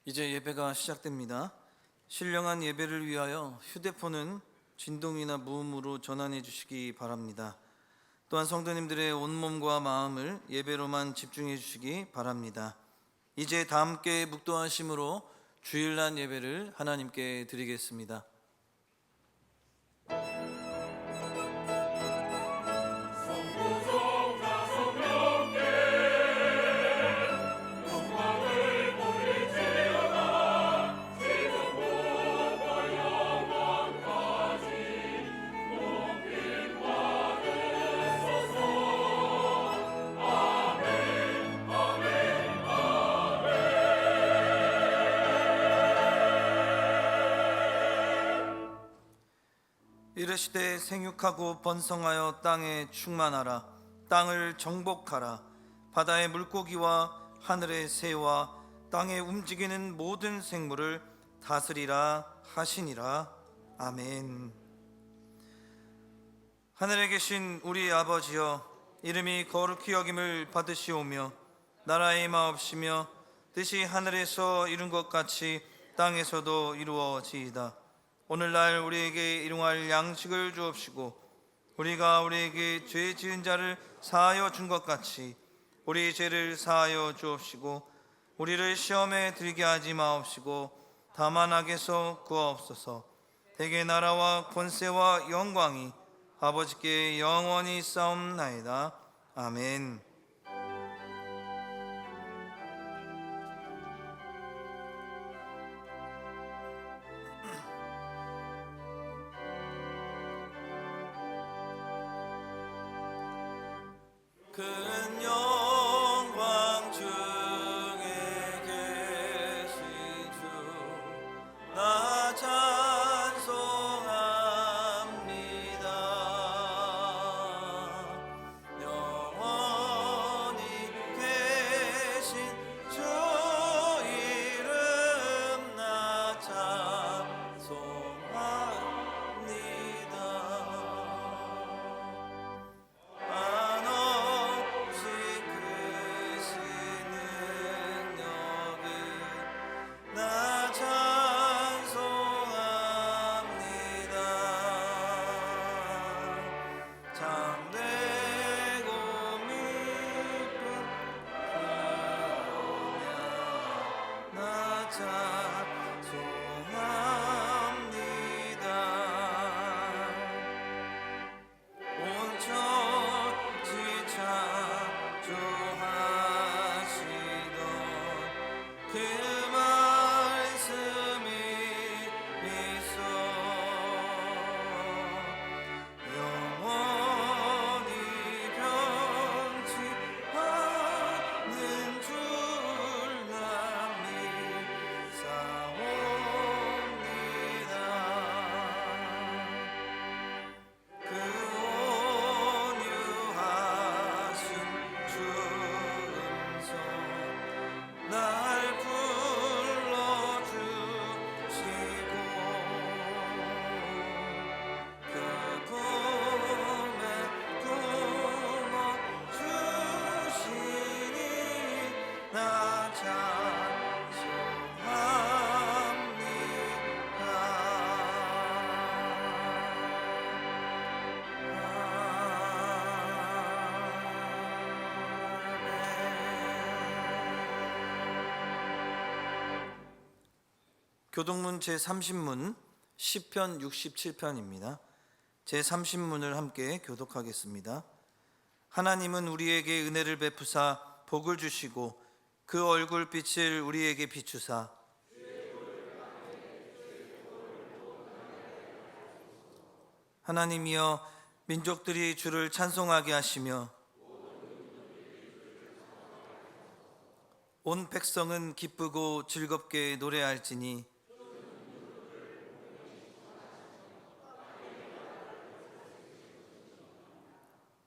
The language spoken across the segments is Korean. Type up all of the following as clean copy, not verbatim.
이제 예배가 시작됩니다. 신령한 예배를 위하여 휴대폰은 진동이나 무음으로 전환해 주시기 바랍니다. 또한 성도님들의 온몸과 마음을 예배로만 집중해 주시기 바랍니다. 이제 다 함께 묵도하심으로 주일날 예배를 하나님께 드리겠습니다. 이르시되 생육하고 번성하여 땅에 충만하라. 땅을 정복하라. 바다의 물고기와 하늘의 새와 땅에 움직이는 모든 생물을 다스리라 하시니라. 아멘. 하늘에 계신 우리 아버지여, 이름이 거룩히 여김을 받으시오며 나라의 마옵시며 뜻이 하늘에서 이룬 것 같이 땅에서도 이루어지이다. 오늘날 우리에게 일용할 양식을 주옵시고 우리가 우리에게 죄 지은 자를 사하여 준 것 같이 우리 죄를 사하여 주옵시고 우리를 시험에 들게 하지 마옵시고 다만 악에서 구하옵소서. 대개 나라와 권세와 영광이 아버지께 영원히 있사옵나이다. 아멘. 큰 영광 중에 계신 주 나 찬송합니다. 영원히 계신 주 이름 나 찬송합니다. 나 찬송합니다. 참되고 미쁜 구원이야. 나 찬송합니다. 온 천지 창조하시던 그 말씀이 있어 영원히 변치 않는 줄 나 믿사옵니다. 그 온유하신 주 음성 날 불러주시고 그 품에 품어주시니 나 교동문 제30문 시편 67편입니다. 제30문을 함께 교독하겠습니다. 하나님은 우리에게 은혜를 베푸사 복을 주시고 그 얼굴빛을 우리에게 비추사 하나님이여 민족들이 주를 찬송하게 하시며 온 백성은 기쁘고 즐겁게 노래할지니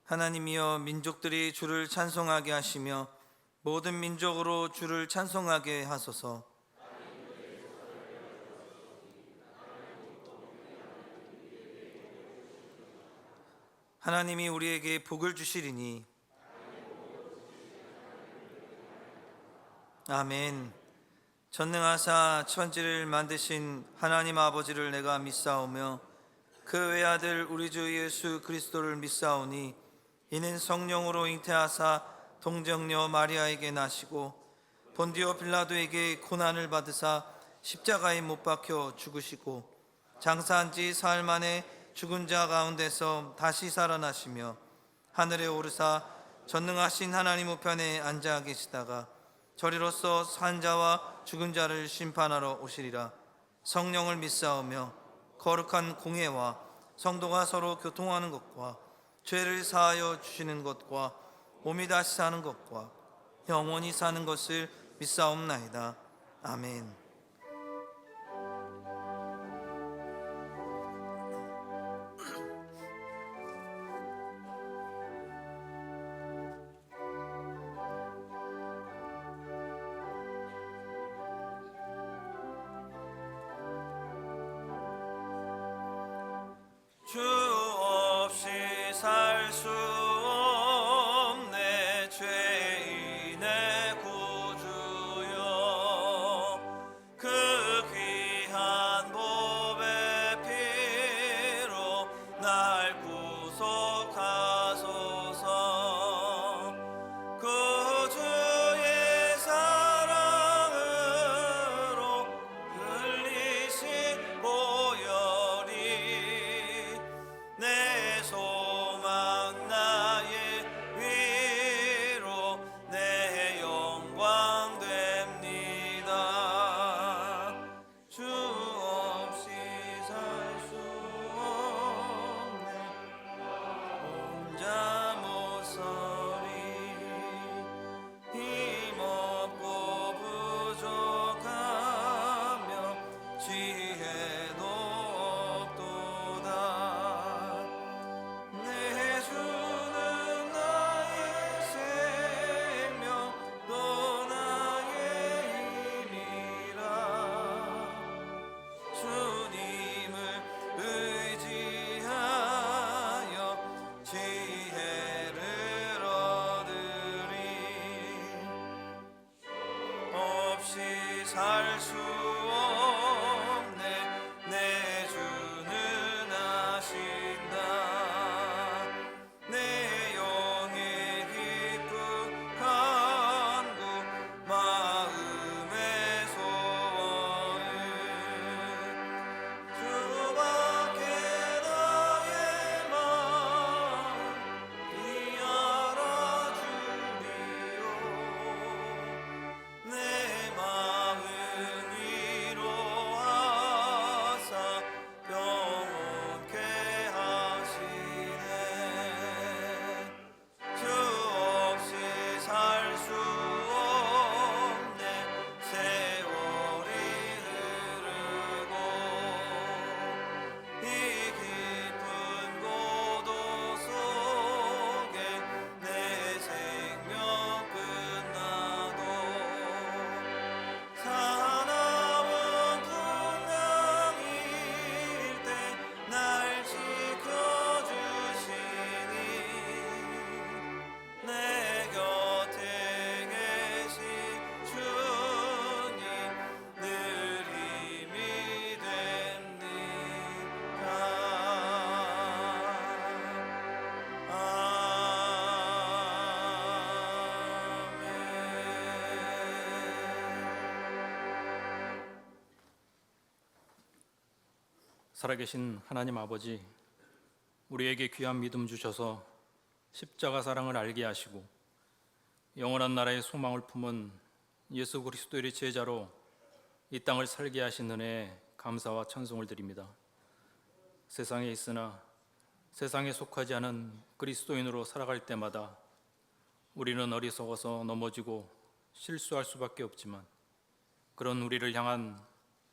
하나님이여 민족들이 주를 찬송하게 하시며 모든 민족으로 주를 찬송하게 하소서. 하나님이 우리에게 복을 주시리니 아멘. 전능하사 천지를 만드신 하나님 아버지를 내가 믿사오며 그 외아들 우리 주 예수 그리스도를 믿사오니 이는 성령으로 잉태하사 동정녀 마리아에게 나시고 본디오 빌라도에게 고난을 받으사 십자가에 못 박혀 죽으시고 장사한 지 사흘 만에 죽은 자 가운데서 다시 살아나시며 하늘에 오르사 전능하신 하나님 우편에 앉아 계시다가 저리로서 산 자와 죽은 자를 심판하러 오시리라. 성령을 믿사오며 거룩한 공회와 성도가 서로 교통하는 것과 죄를 사하여 주시는 것과 몸이 다시 사는 것과 영원히 사는 것을 믿사옵나이다. 아멘. 주 없이 살 수 없네 죄인의 구주여 그 귀한 보배 피로 날 구속하소서 그 주의 사랑으로 흘리신 보혈이 내 소망 나의 위로 내 영광 됩니다. 주 없이 살 수 없네 혼자 못 서리 힘없고 부족하며 지혜도 없도다. 내 주는 나의 생명 또 나의 힘이라. 주님을 의지하여 지혜를 얻으리. 없이 살 수 없네 내 주는 아신다. 내 영의 깊은 간구 마음의 소원은 주밖에 나의 마음 이 알아주리요. 내 마음 위로하사 평온케 하시네. 주 없이 살 수 없네 세월이 흐르고 이 깊은 고도 속에 내 생명 끝나도 사나운 풍랑일 때 날 지켜주시니 내 곁에 계신 주님 늘 힘이 됩니다. 아멘. 살아계신 하나님 아버지, 우리에게 귀한 믿음 주셔서 십자가 사랑을 알게 하시고 영원한 나라의 소망을 품은 예수 그리스도의 제자로 이 땅을 살게 하신 은혜에 감사와 찬송을 드립니다. 세상에 있으나 세상에 속하지 않은 그리스도인으로 살아갈 때마다 우리는 어리석어서 넘어지고 실수할 수밖에 없지만 그런 우리를 향한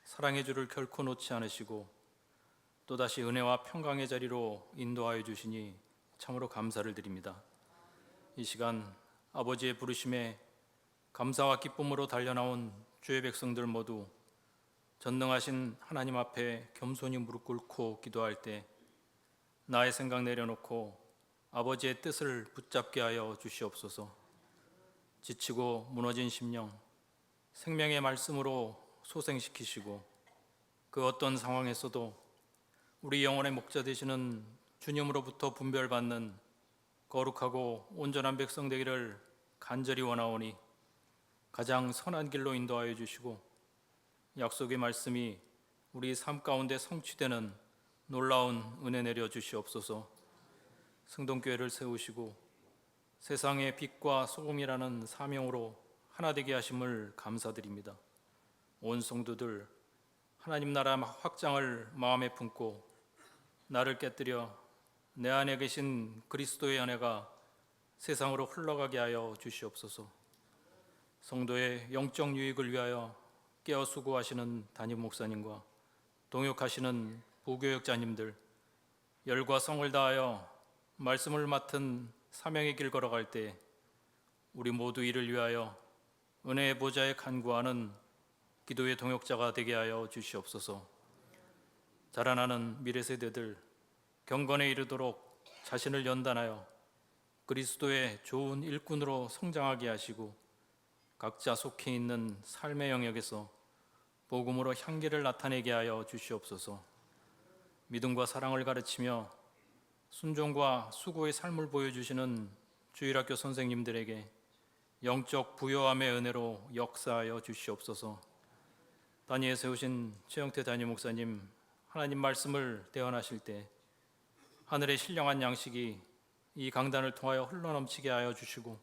사랑의 줄을 결코 놓지 않으시고 또다시 은혜와 평강의 자리로 인도하여 주시니 참으로 감사를 드립니다. 이 시간 아버지의 부르심에 감사와 기쁨으로 달려나온 주의 백성들 모두 전능하신 하나님 앞에 겸손히 무릎 꿇고 기도할 때 나의 생각 내려놓고 아버지의 뜻을 붙잡게 하여 주시옵소서. 지치고 무너진 심령, 생명의 말씀으로 소생시키시고 그 어떤 상황에서도 우리 영혼의 목자 되시는 주님으로부터 분별받는 거룩하고 온전한 백성 되기를 간절히 원하오니 가장 선한 길로 인도하여 주시고 약속의 말씀이 우리 삶 가운데 성취되는 놀라운 은혜 내려 주시옵소서. 승동교회를 세우시고 세상의 빛과 소금이라는 사명으로 하나 되게 하심을 감사드립니다. 온 성도들 하나님 나라 확장을 마음에 품고 나를 깨뜨려 내 안에 계신 그리스도의 은혜가 세상으로 흘러가게 하여 주시옵소서. 성도의 영적 유익을 위하여 깨어 수고하시는 담임 목사님과 동역하시는 부교역자님들, 열과 성을 다하여 말씀을 맡은 사명의 길 걸어갈 때 우리 모두 이를 위하여 은혜의 보좌에 간구하는 기도의 동역자가 되게 하여 주시옵소서. 자라나는 미래 세대들 경건에 이르도록 자신을 연단하여 그리스도의 좋은 일꾼으로 성장하게 하시고 각자 속해 있는 삶의 영역에서 복음으로 향기를 나타내게 하여 주시옵소서. 믿음과 사랑을 가르치며 순종과 수고의 삶을 보여주시는 주일학교 선생님들에게 영적 부요함의 은혜로 역사하여 주시옵소서. 단위에 세우신 최영태 담임 목사님, 하나님 말씀을 대언하실 때 하늘의 신령한 양식이 이 강단을 통하여 흘러넘치게 하여 주시고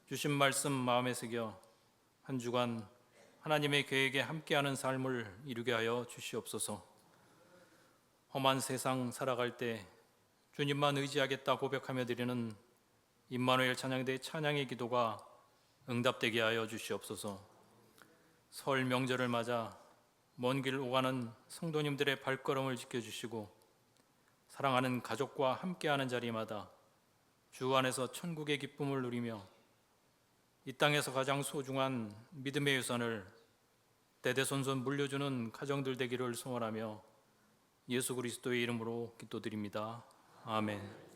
주신 말씀 마음에 새겨 한 주간 하나님의 계획에 함께하는 삶을 이루게 하여 주시옵소서. 험한 세상 살아갈 때 주님만 의지하겠다 고백하며 드리는 임마누엘 찬양대의 찬양의 기도가 응답되게 하여 주시옵소서. 설 명절을 맞아 먼 길 오가는 성도님들의 발걸음을 지켜주시고 사랑하는 가족과 함께하는 자리마다 주 안에서 천국의 기쁨을 누리며 이 땅에서 가장 소중한 믿음의 유산을 대대손손 물려주는 가정들 되기를 소원하며 예수 그리스도의 이름으로 기도드립니다. 아멘.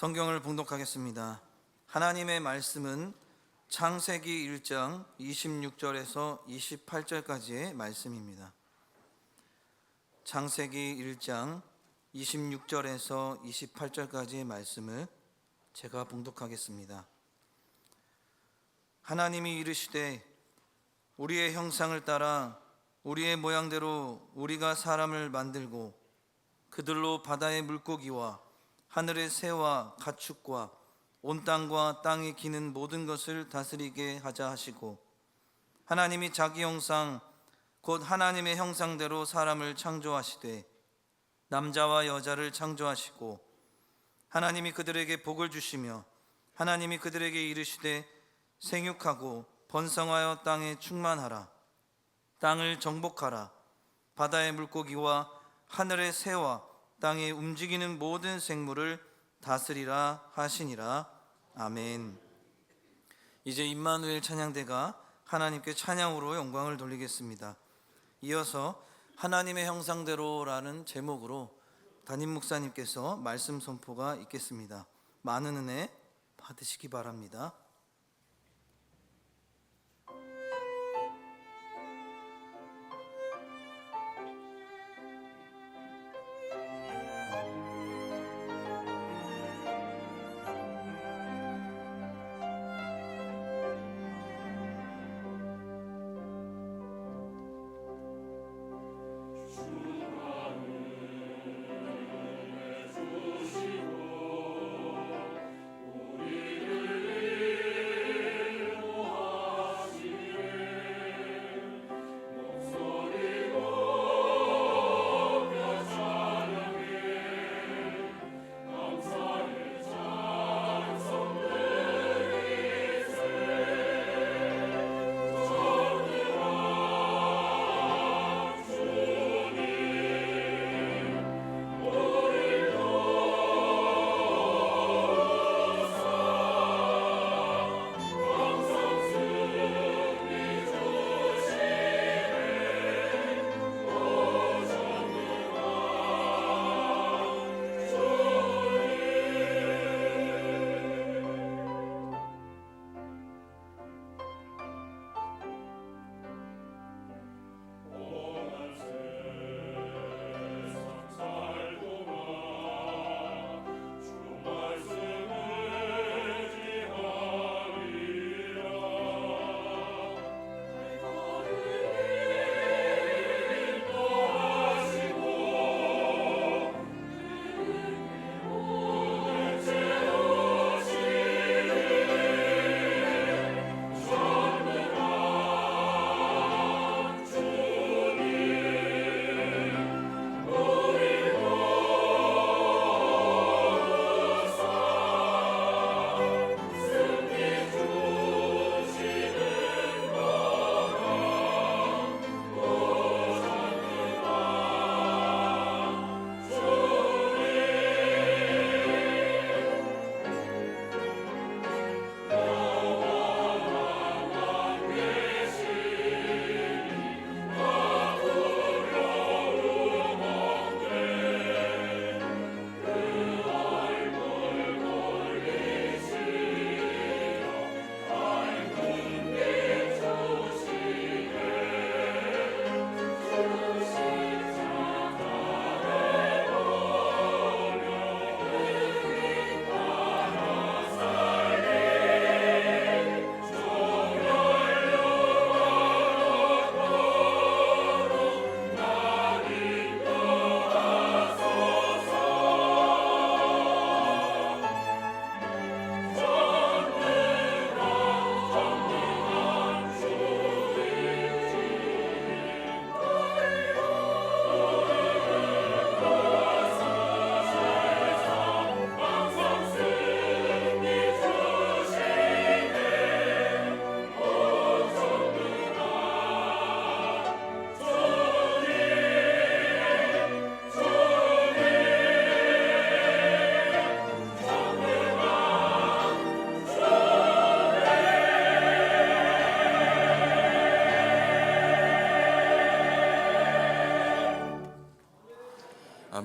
성경을 봉독하겠습니다. 하나님의 말씀은 창세기 1장 26절에서 28절까지의 말씀입니다. 창세기 1장 26절에서 28절까지의 말씀을 제가 봉독하겠습니다. 하나님이 이르시되 우리의 형상을 따라 우리의 모양대로 우리가 사람을 만들고 그들로 바다의 물고기와 하늘의 새와 가축과 온 땅과 땅에 기는 모든 것을 다스리게 하자 하시고 하나님이 자기 형상 곧 하나님의 형상대로 사람을 창조하시되 남자와 여자를 창조하시고 하나님이 그들에게 복을 주시며 하나님이 그들에게 이르시되 생육하고 번성하여 땅에 충만하라 땅을 정복하라 바다의 물고기와 하늘의 새와 땅에 움직이는 모든 생물을 다스리라 하시니라. 아멘. 이제 임마누엘 찬양대가 하나님께 찬양으로 영광을 돌리겠습니다. 이어서 하나님의 형상대로라는 제목으로 담임 목사님께서 말씀 선포가 있겠습니다. 많은 은혜 받으시기 바랍니다.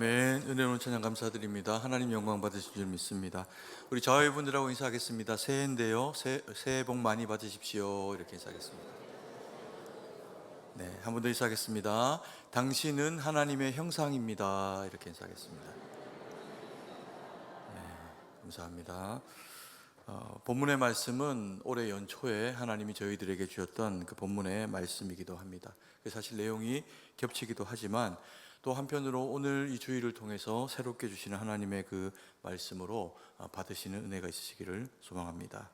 아멘. 은혜로운 찬양 감사드립니다. 하나님 영광 받으실 줄 믿습니다. 우리 자회분들하고 인사하겠습니다. 새해인데요. 새해 복 많이 받으십시오. 이렇게 인사하겠습니다. 네, 한 번 더 인사하겠습니다. 당신은 하나님의 형상입니다. 이렇게 인사하겠습니다. 네, 감사합니다. 본문의 말씀은 올해 연초에 하나님이 저희들에게 주셨던 그 본문의 말씀이기도 합니다. 사실 내용이 겹치기도 하지만 또 한편으로 오늘 이 주일을 통해서 새롭게 주시는 하나님의 그 말씀으로 받으시는 은혜가 있으시기를 소망합니다.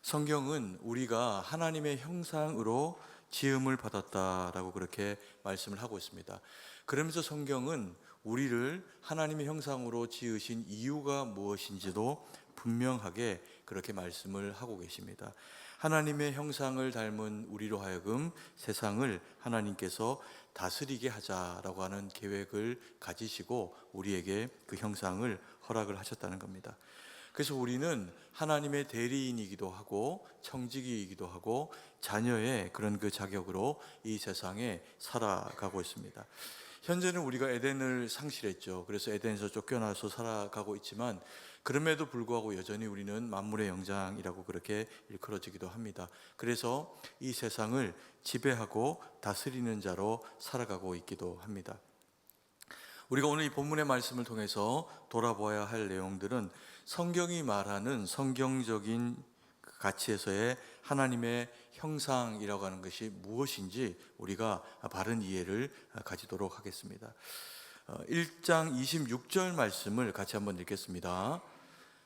성경은 우리가 하나님의 형상으로 지음을 받았다라고 그렇게 말씀을 하고 있습니다. 그러면서 성경은 우리를 하나님의 형상으로 지으신 이유가 무엇인지도 분명하게 그렇게 말씀을 하고 계십니다. 하나님의 형상을 닮은 우리로 하여금 세상을 하나님께서 다스리게 하자라고 하는 계획을 가지시고 우리에게 그 형상을 허락을 하셨다는 겁니다. 그래서 우리는 하나님의 대리인이기도 하고 청지기이기도 하고 자녀의 그런 그 자격으로 이 세상에 살아가고 있습니다. 현재는 우리가 에덴을 상실했죠. 그래서 에덴에서 쫓겨나서 살아가고 있지만 그럼에도 불구하고 여전히 우리는 만물의 영장이라고 그렇게 일컬어지기도 합니다. 그래서 이 세상을 지배하고 다스리는 자로 살아가고 있기도 합니다. 우리가 오늘 이 본문의 말씀을 통해서 돌아보아야 할 내용들은 성경이 말하는 성경적인 가치에서의 하나님의 형상이라고 하는 것이 무엇인지 우리가 바른 이해를 가지도록 하겠습니다. 1장 26절 말씀을 같이 한번 읽겠습니다.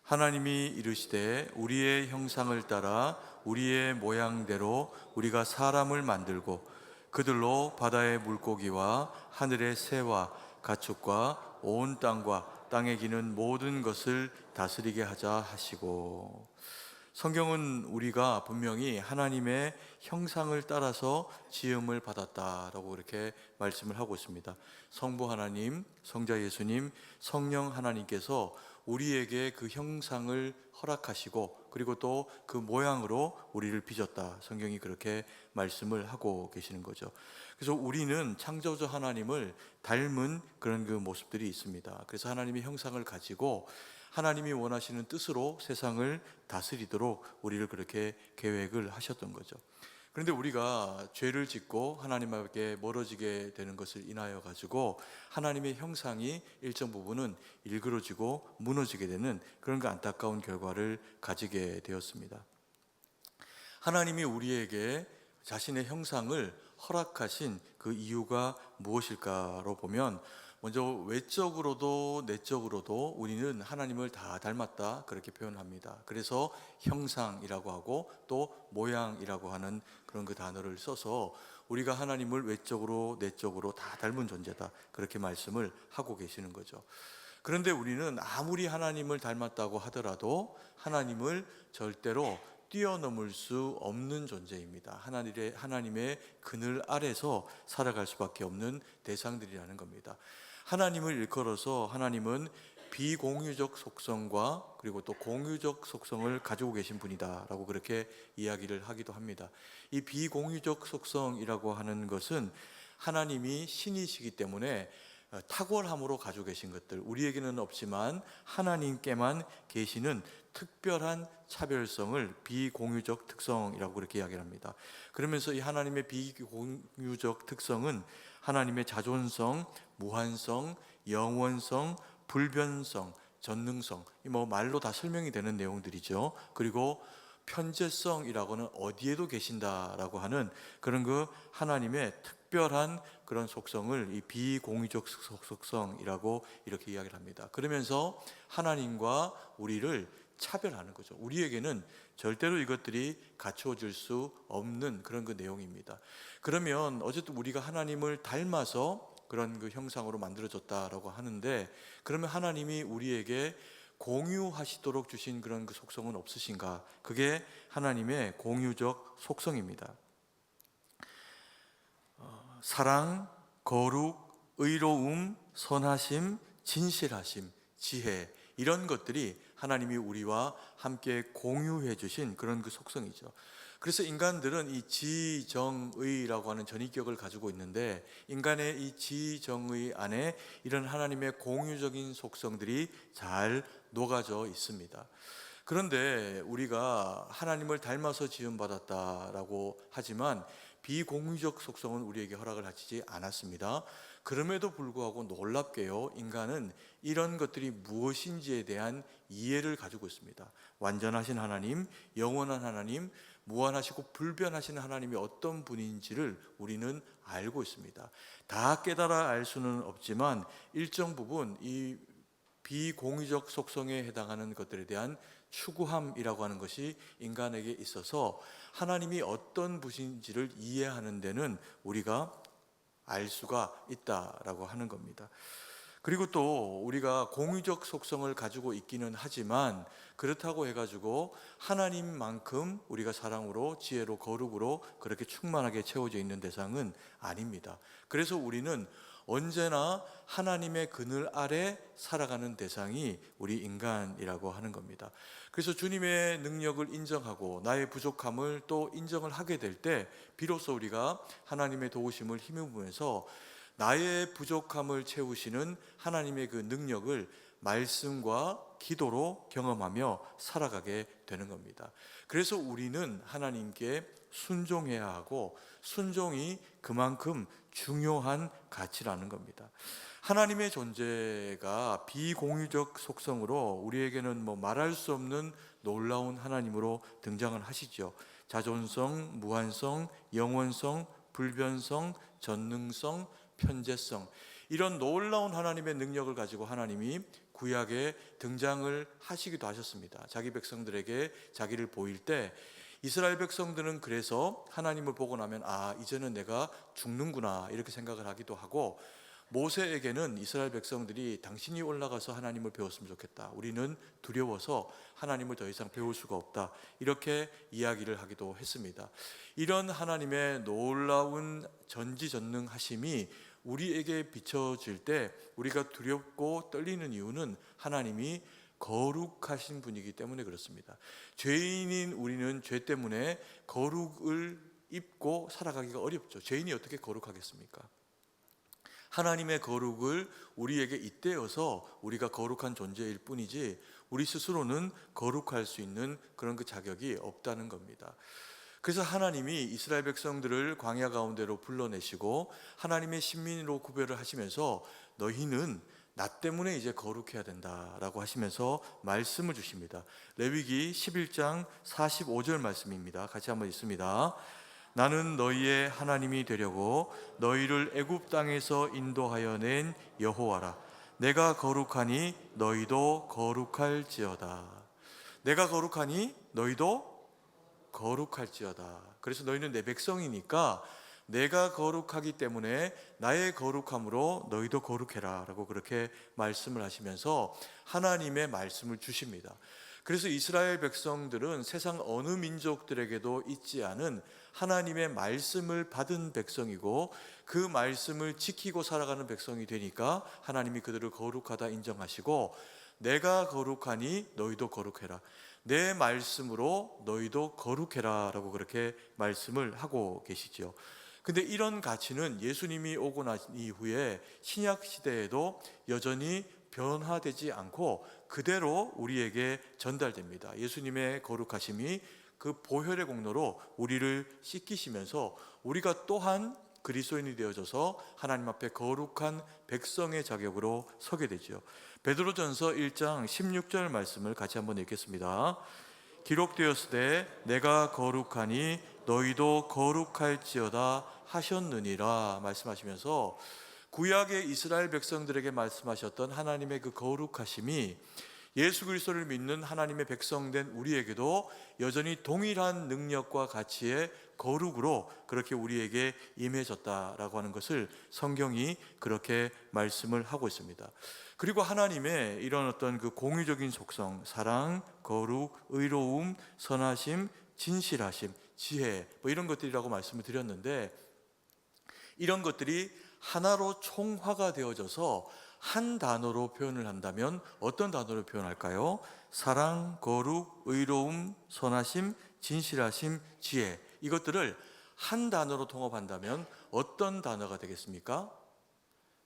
하나님이 이르시되 우리의 형상을 따라 우리의 모양대로 우리가 사람을 만들고 그들로 바다의 물고기와 하늘의 새와 가축과 온 땅과 땅에 기는 모든 것을 다스리게 하자 하시고, 성경은 우리가 분명히 하나님의 형상을 따라서 지음을 받았다라고 그렇게 말씀을 하고 있습니다. 성부 하나님, 성자 예수님, 성령 하나님께서 우리에게 그 형상을 허락하시고 그리고 또 그 모양으로 우리를 빚었다. 성경이 그렇게 말씀을 하고 계시는 거죠. 그래서 우리는 창조주 하나님을 닮은 그런 그 모습들이 있습니다. 그래서 하나님의 형상을 가지고 하나님이 원하시는 뜻으로 세상을 다스리도록 우리를 그렇게 계획을 하셨던 거죠. 그런데 우리가 죄를 짓고 하나님 앞에 멀어지게 되는 것을 인하여 가지고 하나님의 형상이 일정 부분은 일그러지고 무너지게 되는 그런 그 안타까운 결과를 가지게 되었습니다. 하나님이 우리에게 자신의 형상을 허락하신 그 이유가 무엇일까로 보면 먼저 외적으로도 내적으로도 우리는 하나님을 다 닮았다 그렇게 표현합니다. 그래서 형상이라고 하고 또 모양이라고 하는 그런 그 단어를 써서 우리가 하나님을 외적으로 내적으로 다 닮은 존재다 그렇게 말씀을 하고 계시는 거죠. 그런데 우리는 아무리 하나님을 닮았다고 하더라도 하나님을 절대로 뛰어넘을 수 없는 존재입니다. 하나님의 그늘 아래서 살아갈 수밖에 없는 대상들이라는 겁니다. 하나님을 일컬어서 하나님은 비공유적 속성과 그리고 또 공유적 속성을 가지고 계신 분이다라고 그렇게 이야기를 하기도 합니다. 이 비공유적 속성이라고 하는 것은 하나님이 신이시기 때문에 탁월함으로 가지고 계신 것들, 우리에게는 없지만 하나님께만 계시는 특별한 차별성을 비공유적 특성이라고 그렇게 이야기를 합니다. 그러면서 이 하나님의 비공유적 특성은 하나님의 자존성, 무한성, 영원성, 불변성, 전능성, 말로 다 설명이 되는 내용들이죠. 그리고 편재성이라고는 어디에도 계신다라고 하는 그런 그 하나님의 특별한 그런 속성을 이 비공유적 속성이라고 이렇게 이야기를 합니다. 그러면서 하나님과 우리를 차별하는 거죠. 우리에게는 절대로 이것들이 갖추어질 수 없는 그런 그 내용입니다. 그러면 어쨌든 우리가 하나님을 닮아서 그런 그 형상으로 만들어졌다라고 하는데, 그러면 하나님이 우리에게 공유하시도록 주신 그런 그 속성은 없으신가? 그게 하나님의 공유적 속성입니다. 사랑, 거룩, 의로움, 선하심, 진실하심, 지혜, 이런 것들이 하나님이 우리와 함께 공유해 주신 그런 그 속성이죠. 그래서 인간들은 이 지정의라고 하는 전위격을 가지고 있는데, 인간의 이 지정의 안에 이런 하나님의 공유적인 속성들이 잘 녹아져 있습니다. 그런데 우리가 하나님을 닮아서 지음받았다라고 하지만 비공유적 속성은 우리에게 허락을 하시지 않았습니다. 그럼에도 불구하고 놀랍게요, 인간은 이런 것들이 무엇인지에 대한 이해를 가지고 있습니다. 완전하신 하나님, 영원한 하나님, 무한하시고 불변하신 하나님이 어떤 분인지를 우리는 알고 있습니다. 다 깨달아 알 수는 없지만 일정 부분 이 비공유적 속성에 해당하는 것들에 대한 추구함이라고 하는 것이 인간에게 있어서 하나님이 어떤 분인지를 이해하는 데는 우리가 알 수가 있다라고 하는 겁니다. 그리고 또 우리가 공유적 속성을 가지고 있기는 하지만 그렇다고 해가지고 하나님만큼 우리가 사랑으로, 지혜로, 거룩으로 그렇게 충만하게 채워져 있는 대상은 아닙니다. 그래서 우리는 언제나 하나님의 그늘 아래 살아가는 대상이 우리 인간이라고 하는 겁니다. 그래서 주님의 능력을 인정하고 나의 부족함을 또 인정을 하게 될 때 비로소 우리가 하나님의 도우심을 힘입으면서 나의 부족함을 채우시는 하나님의 그 능력을 말씀과 기도로 경험하며 살아가게 되는 겁니다. 그래서 우리는 하나님께 순종해야 하고 순종이 그만큼 중요한 가치라는 겁니다. 하나님의 존재가 비공유적 속성으로 우리에게는 말할 수 없는 놀라운 하나님으로 등장을 하시죠. 자존성, 무한성, 영원성, 불변성, 전능성, 편재성, 이런 놀라운 하나님의 능력을 가지고 하나님이 구약에 등장을 하시기도 하셨습니다. 자기 백성들에게 자기를 보일 때 이스라엘 백성들은 그래서 하나님을 보고 나면 이제는 내가 죽는구나 이렇게 생각을 하기도 하고, 모세에게는 이스라엘 백성들이 당신이 올라가서 하나님을 배웠으면 좋겠다, 우리는 두려워서 하나님을 더 이상 배울 수가 없다, 이렇게 이야기를 하기도 했습니다. 이런 하나님의 놀라운 전지전능하심이 우리에게 비춰질 때 우리가 두렵고 떨리는 이유는 하나님이 거룩하신 분이기 때문에 그렇습니다. 죄인인 우리는 죄 때문에 거룩을 입고 살아가기가 어렵죠. 죄인이 어떻게 거룩하겠습니까? 하나님의 거룩을 우리에게 잇대어서 우리가 거룩한 존재일 뿐이지 우리 스스로는 거룩할 수 있는 그런 그 자격이 없다는 겁니다. 그래서 하나님이 이스라엘 백성들을 광야 가운데로 불러내시고 하나님의 신민으로 구별을 하시면서 너희는 나 때문에 이제 거룩해야 된다라고 하시면서 말씀을 주십니다. 레위기 11장 45절 말씀입니다. 같이 한번 읽습니다. 나는 너희의 하나님이 되려고 너희를 애굽 땅에서 인도하여 낸 여호와라. 내가 거룩하니 너희도 거룩할지어다. 내가 거룩하니 너희도 거룩할지어다. 그래서 너희는 내 백성이니까 내가 거룩하기 때문에 나의 거룩함으로 너희도 거룩해라 라고 그렇게 말씀을 하시면서 하나님의 말씀을 주십니다. 그래서 이스라엘 백성들은 세상 어느 민족들에게도 있지 않은 하나님의 말씀을 받은 백성이고 그 말씀을 지키고 살아가는 백성이 되니까 하나님이 그들을 거룩하다 인정하시고 내가 거룩하니 너희도 거룩해라. 내 말씀으로 너희도 거룩해라 라고 그렇게 말씀을 하고 계시죠. 근데 이런 가치는 예수님이 오고 난 이후에 신약 시대에도 여전히 변화되지 않고 그대로 우리에게 전달됩니다. 예수님의 거룩하심이 그 보혈의 공로로 우리를 씻기시면서 우리가 또한 그리스도인이 되어져서 하나님 앞에 거룩한 백성의 자격으로 서게 되죠. 베드로전서 1장 16절 말씀을 같이 한번 읽겠습니다. 기록되었으되 내가 거룩하니 너희도 거룩할지어다 하셨느니라 말씀하시면서 구약의 이스라엘 백성들에게 말씀하셨던 하나님의 그 거룩하심이 예수 그리스도를 믿는 하나님의 백성된 우리에게도 여전히 동일한 능력과 가치의 거룩으로 그렇게 우리에게 임해졌다라고 하는 것을 성경이 그렇게 말씀을 하고 있습니다. 그리고 하나님의 이런 어떤 그 공유적인 속성, 사랑, 거룩, 의로움, 선하심, 진실하심, 지혜 이런 것들이라고 말씀을 드렸는데 이런 것들이 하나로 총화가 되어져서 한 단어로 표현을 한다면 어떤 단어로 표현할까요? 사랑, 거룩, 의로움, 선하심, 진실하심, 지혜, 이것들을 한 단어로 통합한다면 어떤 단어가 되겠습니까?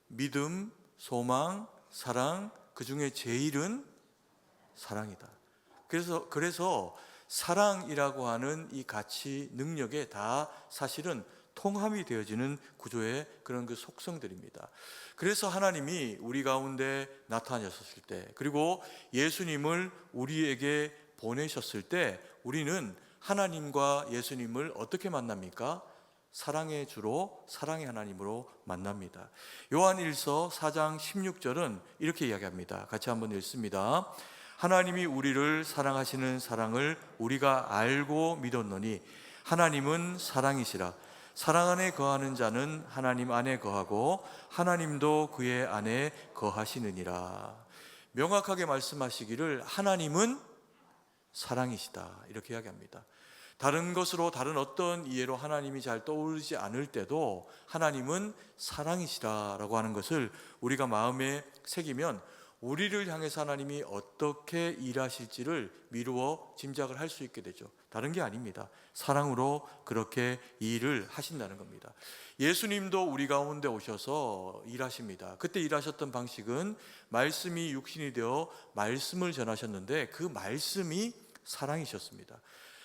믿음, 소망, 사랑, 그 중에 제일은 사랑이다. 그래서 사랑이라고 하는 이 가치, 능력에 다 사실은 통합이 되어지는 구조의 그런 그 속성들입니다. 그래서 하나님이 우리 가운데 나타나셨을 때, 그리고 예수님을 우리에게 보내셨을 때, 우리는 하나님과 예수님을 어떻게 만납니까? 사랑의 주로, 사랑의 하나님으로 만납니다. 요한일서 4장 16절은 이렇게 이야기합니다. 같이 한번 읽습니다. 하나님이 우리를 사랑하시는 사랑을 우리가 알고 믿었노니 하나님은 사랑이시라. 사랑 안에 거하는 자는 하나님 안에 거하고 하나님도 그의 안에 거하시느니라. 명확하게 말씀하시기를 하나님은 사랑이시다, 이렇게 이야기합니다. 다른 것으로, 다른 어떤 이해로 하나님이 잘 떠오르지 않을 때도 하나님은 사랑이시라라고 하는 것을 우리가 마음에 새기면 우리를 향해서 하나님이 어떻게 일하실지를 미루어 짐작을 할 수 있게 되죠. 다른 게 아닙니다. 사랑으로 그렇게 일을 하신다는 겁니다. 예수님도 우리 가운데 오셔서 일하십니다. 그때 일하셨던 방식은 말씀이 육신이 되어 말씀을 전하셨는데 그 말씀이 사랑이셨습니다.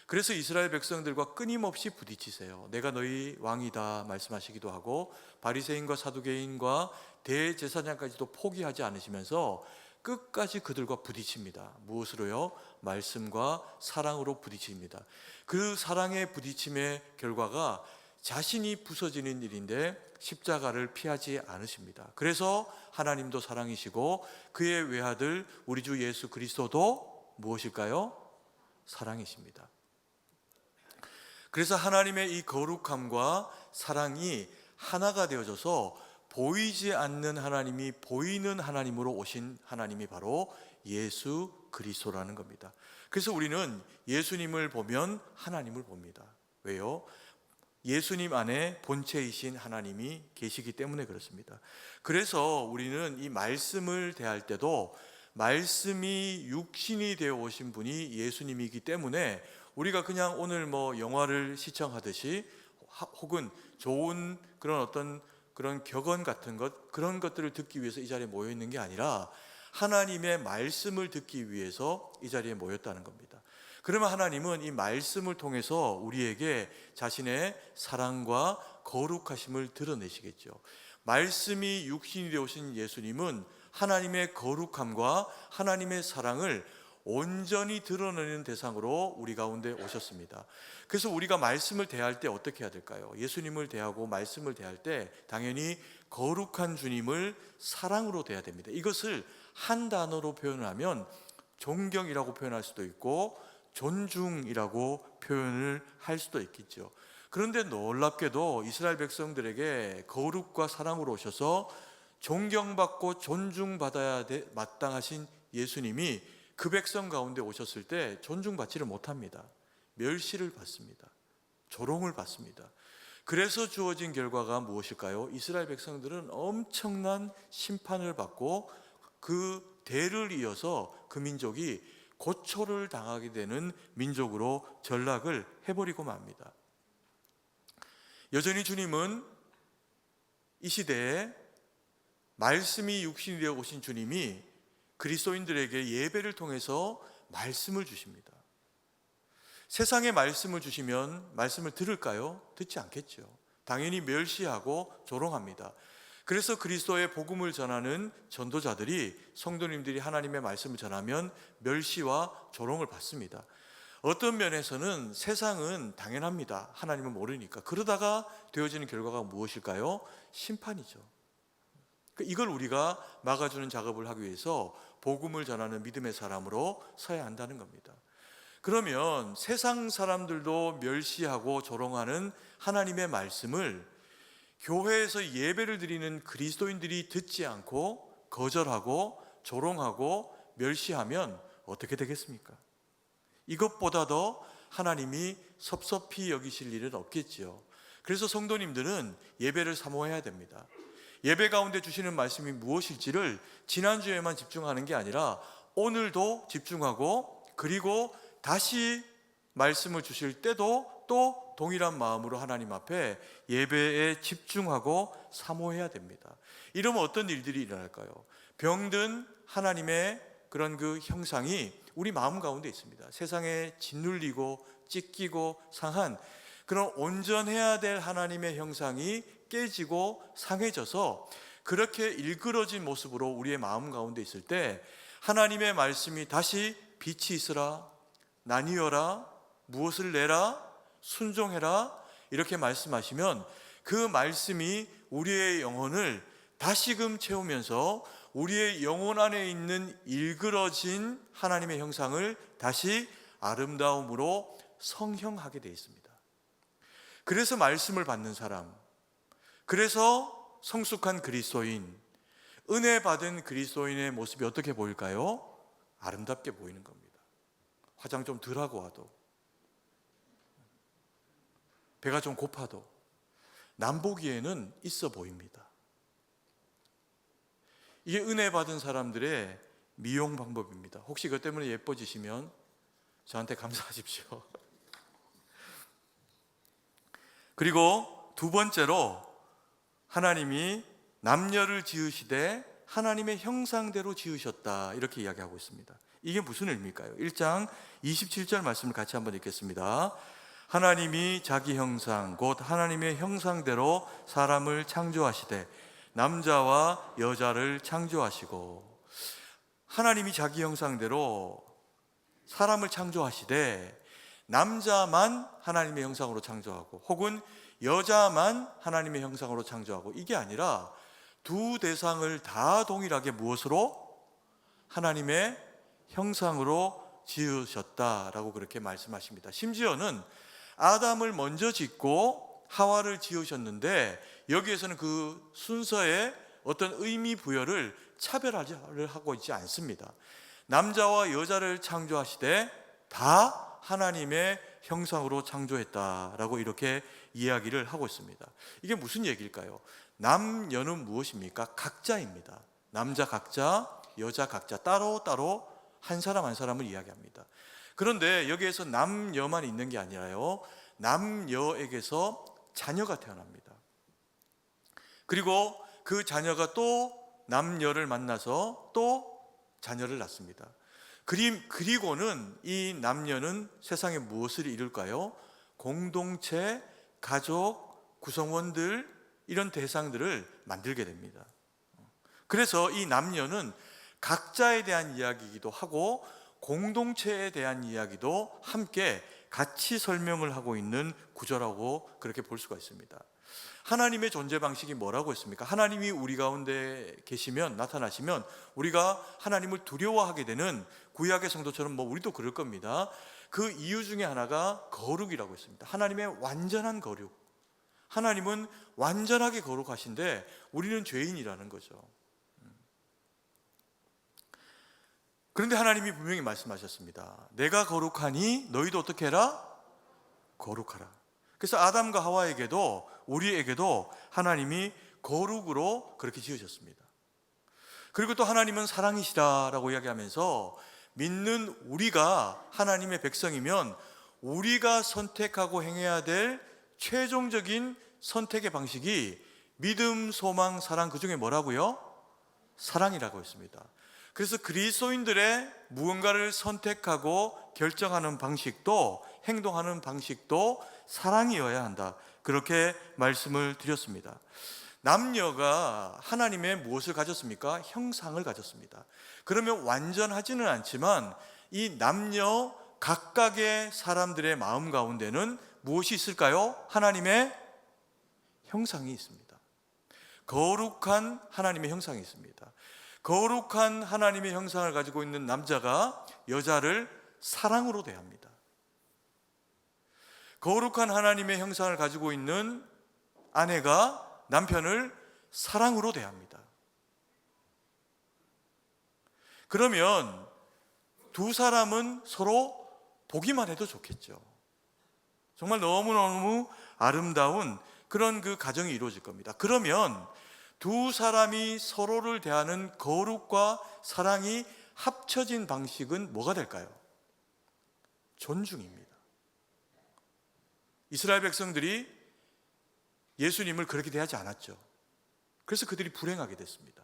그래서 이스라엘 백성들과 끊임없이 부딪히세요. 내가 너희 왕이다 말씀하시기도 하고, 바리새인과 사두개인과 대제사장까지도 포기하지 않으시면서 끝까지 그들과 부딪힙니다. 무엇으로요? 말씀과 사랑으로 부딪힙니다. 그 사랑의 부딪힘의 결과가 자신이 부서지는 일인데 십자가를 피하지 않으십니다. 그래서 하나님도 사랑이시고 그의 외아들 우리 주 예수 그리스도도 무엇일까요? 사랑이십니다. 그래서 하나님의 이 거룩함과 사랑이 하나가 되어져서 보이지 않는 하나님이 보이는 하나님으로 오신 하나님이 바로 예수 그리스도라는 겁니다. 그래서 우리는 예수님을 보면 하나님을 봅니다. 왜요? 예수님 안에 본체이신 하나님이 계시기 때문에 그렇습니다. 그래서 우리는 이 말씀을 대할 때도 말씀이 육신이 되어 오신 분이 예수님이기 때문에 우리가 그냥 오늘 영화를 시청하듯이 혹은 좋은 그런 어떤 그런 격언 같은 것, 그런 것들을 듣기 위해서 이 자리에 모여 있는 게 아니라 하나님의 말씀을 듣기 위해서 이 자리에 모였다는 겁니다. 그러면 하나님은 이 말씀을 통해서 우리에게 자신의 사랑과 거룩하심을 드러내시겠죠. 말씀이 육신이 되오신 예수님은 하나님의 거룩함과 하나님의 사랑을 온전히 드러내는 대상으로 우리 가운데 오셨습니다. 그래서 우리가 말씀을 대할 때 어떻게 해야 될까요? 예수님을 대하고 말씀을 대할 때 당연히 거룩한 주님을 사랑으로 대해야 됩니다. 이것을 한 단어로 표현하면 존경이라고 표현할 수도 있고 존중이라고 표현을 할 수도 있겠죠. 그런데 놀랍게도 이스라엘 백성들에게 거룩과 사랑으로 오셔서 존경받고 존중받아야 마땅하신 예수님이 그 백성 가운데 오셨을 때 존중받지를 못합니다. 멸시를 받습니다. 조롱을 받습니다. 그래서 주어진 결과가 무엇일까요? 이스라엘 백성들은 엄청난 심판을 받고 그 대를 이어서 그 민족이 고초를 당하게 되는 민족으로 전락을 해버리고 맙니다. 여전히 주님은 이 시대에 말씀이 육신이 되어 오신 주님이 그리스도인들에게 예배를 통해서 말씀을 주십니다. 세상에 말씀을 주시면 말씀을 들을까요? 듣지 않겠죠. 당연히 멸시하고 조롱합니다. 그래서 그리스도의 복음을 전하는 전도자들이, 성도님들이 하나님의 말씀을 전하면 멸시와 조롱을 받습니다. 어떤 면에서는 세상은 당연합니다. 하나님은 모르니까. 그러다가 되어지는 결과가 무엇일까요? 심판이죠. 이걸 우리가 막아주는 작업을 하기 위해서 복음을 전하는 믿음의 사람으로 서야 한다는 겁니다. 그러면 세상 사람들도 멸시하고 조롱하는 하나님의 말씀을 교회에서 예배를 드리는 그리스도인들이 듣지 않고 거절하고 조롱하고 멸시하면 어떻게 되겠습니까? 이것보다 더 하나님이 섭섭히 여기실 일은 없겠지요. 그래서 성도님들은 예배를 사모해야 됩니다. 예배 가운데 주시는 말씀이 무엇일지를 지난주에만 집중하는 게 아니라 오늘도 집중하고, 그리고 다시 말씀을 주실 때도 또 동일한 마음으로 하나님 앞에 예배에 집중하고 사모해야 됩니다. 이러면 어떤 일들이 일어날까요? 병든 하나님의 그런 그 형상이 우리 마음 가운데 있습니다. 세상에 짓눌리고 찢기고 상한 그런 온전해야 될 하나님의 형상이 깨지고 상해져서 그렇게 일그러진 모습으로 우리의 마음 가운데 있을 때 하나님의 말씀이 다시 빛이 있으라, 나뉘어라, 무엇을 내라, 순종해라 이렇게 말씀하시면 그 말씀이 우리의 영혼을 다시금 채우면서 우리의 영혼 안에 있는 일그러진 하나님의 형상을 다시 아름다움으로 성형하게 되어 있습니다. 그래서 말씀을 받는 사람, 그래서 성숙한 그리스도인, 은혜 받은 그리스도인의 모습이 어떻게 보일까요? 아름답게 보이는 겁니다. 화장 좀 덜 하고 와도, 배가 좀 고파도 남 보기에는 있어 보입니다. 이게 은혜 받은 사람들의 미용 방법입니다. 혹시 그것 때문에 예뻐지시면 저한테 감사하십시오. 그리고 두 번째로 하나님이 남녀를 지으시되 하나님의 형상대로 지으셨다 이렇게 이야기하고 있습니다. 이게 무슨 의미일까요? 1장 27절 말씀을 같이 한번 읽겠습니다. 하나님이 자기 형상 곧 하나님의 형상대로 사람을 창조하시되 남자와 여자를 창조하시고, 하나님이 자기 형상대로 사람을 창조하시되 남자만 하나님의 형상으로 창조하고 혹은 여자만 하나님의 형상으로 창조하고, 이게 아니라 두 대상을 다 동일하게 무엇으로? 하나님의 형상으로 지으셨다라고 그렇게 말씀하십니다. 심지어는 아담을 먼저 짓고 하와를 지으셨는데 여기에서는 그 순서에 어떤 의미 부여를 차별화를 하고 있지 않습니다. 남자와 여자를 창조하시되 다 하나님의 형상으로 창조했다라고 이렇게 이야기를 하고 있습니다. 이게 무슨 얘기일까요? 남녀는 무엇입니까? 각자입니다. 남자 각자, 여자 각자, 따로따로 한 사람 한 사람을 이야기합니다. 그런데 여기에서 남녀만 있는 게 아니라요, 남녀에게서 자녀가 태어납니다. 그리고 그 자녀가 또 남녀를 만나서 또 자녀를 낳습니다. 그리고는 이 남녀는 세상에 무엇을 이룰까요? 공동체, 가족, 구성원들, 이런 대상들을 만들게 됩니다. 그래서 이 남녀는 각자에 대한 이야기이기도 하고 공동체에 대한 이야기도 함께 같이 설명을 하고 있는 구조라고 그렇게 볼 수가 있습니다. 하나님의 존재 방식이 뭐라고 했습니까? 하나님이 우리 가운데 계시면, 나타나시면 우리가 하나님을 두려워하게 되는 구약의 성도처럼 우리도 그럴 겁니다. 그 이유 중에 하나가 거룩이라고 했습니다. 하나님의 완전한 거룩. 하나님은 완전하게 거룩하신데 우리는 죄인이라는 거죠. 그런데 하나님이 분명히 말씀하셨습니다. 내가 거룩하니 너희도 어떻게 해라? 거룩하라. 그래서 아담과 하와에게도, 우리에게도 하나님이 거룩으로 그렇게 지으셨습니다. 그리고 또 하나님은 사랑이시라라고 이야기하면서 믿는 우리가 하나님의 백성이면 우리가 선택하고 행해야 될 최종적인 선택의 방식이 믿음, 소망, 사랑, 그 중에 뭐라고요? 사랑이라고 했습니다. 그래서 그리스도인들의 무언가를 선택하고 결정하는 방식도, 행동하는 방식도 사랑이어야 한다, 그렇게 말씀을 드렸습니다. 남녀가 하나님의 무엇을 가졌습니까? 형상을 가졌습니다. 그러면 완전하지는 않지만 이 남녀 각각의 사람들의 마음 가운데는 무엇이 있을까요? 하나님의 형상이 있습니다. 거룩한 하나님의 형상이 있습니다. 거룩한 하나님의 형상을 가지고 있는 남자가 여자를 사랑으로 대합니다. 거룩한 하나님의 형상을 가지고 있는 아내가 남편을 사랑으로 대합니다. 그러면 두 사람은 서로 보기만 해도 좋겠죠. 정말 너무너무 아름다운 그런 그 가정이 이루어질 겁니다. 그러면 두 사람이 서로를 대하는 거룩과 사랑이 합쳐진 방식은 뭐가 될까요? 존중입니다. 이스라엘 백성들이 예수님을 그렇게 대하지 않았죠. 그래서 그들이 불행하게 됐습니다.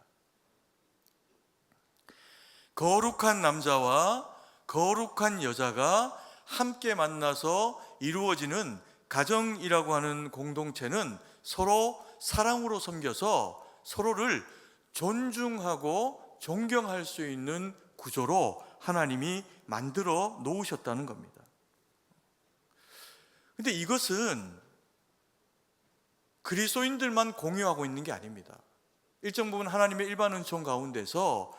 거룩한 남자와 거룩한 여자가 함께 만나서 이루어지는 가정이라고 하는 공동체는 서로 사랑으로 섬겨서 서로를 존중하고 존경할 수 있는 구조로 하나님이 만들어 놓으셨다는 겁니다. 근데 이것은 그리스도인들만 공유하고 있는 게 아닙니다. 일정 부분 하나님의 일반 은총 가운데서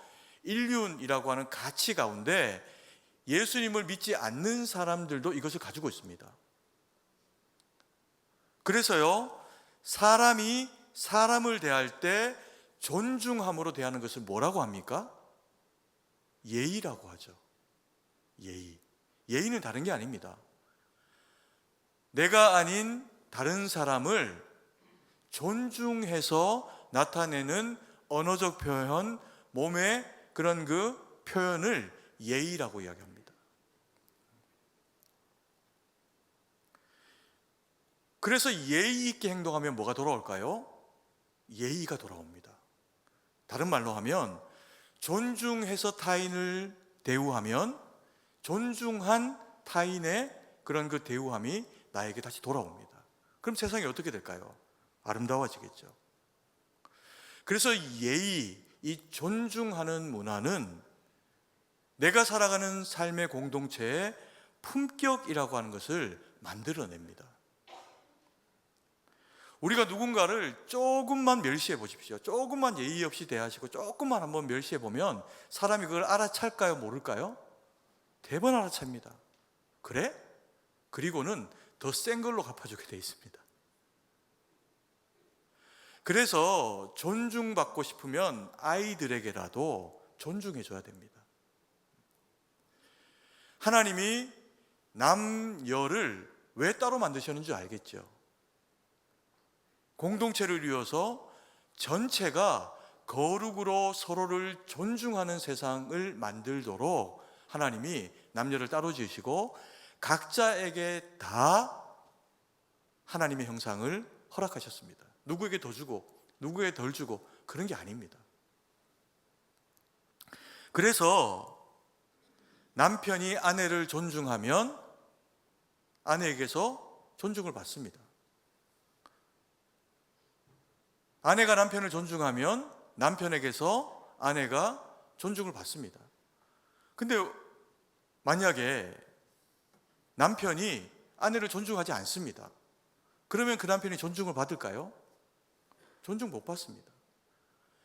인륜이라고 하는 가치 가운데 예수님을 믿지 않는 사람들도 이것을 가지고 있습니다. 그래서요, 사람이 사람을 대할 때 존중함으로 대하는 것을 뭐라고 합니까? 예의라고 하죠. 예의. 예의는 다른 게 아닙니다. 내가 아닌 다른 사람을 존중해서 나타내는 언어적 표현, 몸의 그런 그 표현을 예의라고 이야기합니다. 그래서 예의 있게 행동하면 뭐가 돌아올까요? 예의가 돌아옵니다. 다른 말로 하면 존중해서 타인을 대우하면 존중한 타인의 그런 그 대우함이 나에게 다시 돌아옵니다. 그럼 세상이 어떻게 될까요? 아름다워지겠죠. 그래서 예의, 이 존중하는 문화는 내가 살아가는 삶의 공동체의 품격이라고 하는 것을 만들어냅니다. 우리가 누군가를 조금만 멸시해 보십시오. 조금만 예의 없이 대하시고 조금만 한번 멸시해 보면 사람이 그걸 알아챌까요? 모를까요? 대번 알아챕니다. 그래? 그리고는 더 센 걸로 갚아주게 돼 있습니다. 그래서 존중받고 싶으면 아이들에게라도 존중해줘야 됩니다. 하나님이 남녀를 왜 따로 만드셨는지 알겠죠? 공동체를 이루어서 전체가 거룩으로 서로를 존중하는 세상을 만들도록 하나님이 남녀를 따로 지으시고 각자에게 다 하나님의 형상을 허락하셨습니다. 누구에게 더 주고 누구에게 덜 주고 그런 게 아닙니다. 그래서 남편이 아내를 존중하면 아내에게서 존중을 받습니다. 아내가 남편을 존중하면 남편에게서 아내가 존중을 받습니다. 근데 만약에 남편이 아내를 존중하지 않습니다. 그러면 그 남편이 존중을 받을까요? 존중 못 받습니다.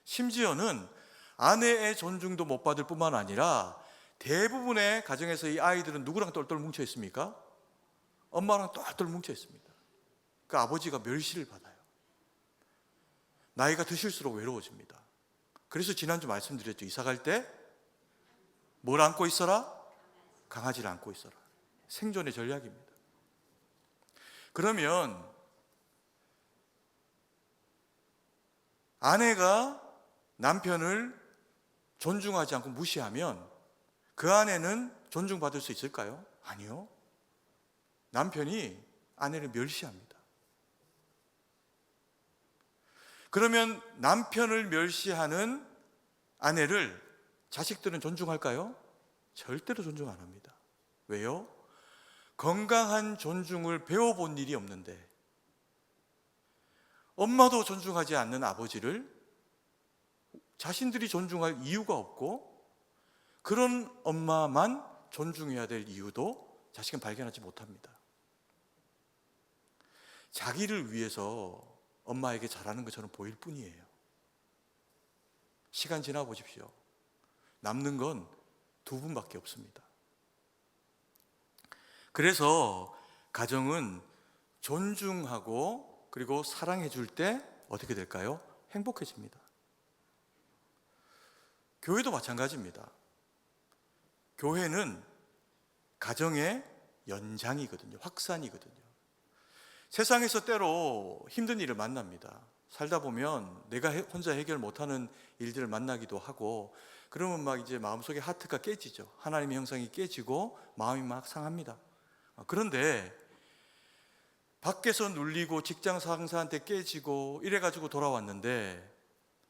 심지어는 아내의 존중도 못 받을 뿐만 아니라 대부분의 가정에서 이 아이들은 누구랑 똘똘 뭉쳐 있습니까? 엄마랑 똘똘 뭉쳐 있습니다. 그 아버지가 멸시를 받아요. 나이가 드실수록 외로워집니다. 그래서 지난주 말씀드렸죠. 이사 갈 때 뭘 안고 있어라? 강아지를 안고 있어라. 생존의 전략입니다. 그러면 아내가 남편을 존중하지 않고 무시하면 그 아내는 존중받을 수 있을까요? 아니요. 남편이 아내를 멸시합니다. 그러면 남편을 멸시하는 아내를 자식들은 존중할까요? 절대로 존중 안 합니다. 왜요? 건강한 존중을 배워본 일이 없는데 엄마도 존중하지 않는 아버지를 자신들이 존중할 이유가 없고 그런 엄마만 존중해야 될 이유도 자식은 발견하지 못합니다. 자기를 위해서 엄마에게 잘하는 것처럼 보일 뿐이에요. 시간 지나 보십시오. 남는 건 두 분밖에 없습니다. 그래서 가정은 존중하고 그리고 사랑해 줄 때 어떻게 될까요? 행복해집니다. 교회도 마찬가지입니다. 교회는 가정의 연장이거든요. 확산이거든요. 세상에서 때로 힘든 일을 만납니다. 살다 보면 내가 혼자 해결 못하는 일들을 만나기도 하고 그러면 막 이제 마음속에 하트가 깨지죠. 하나님의 형상이 깨지고 마음이 막 상합니다. 그런데 밖에서 눌리고 직장 상사한테 깨지고 이래가지고 돌아왔는데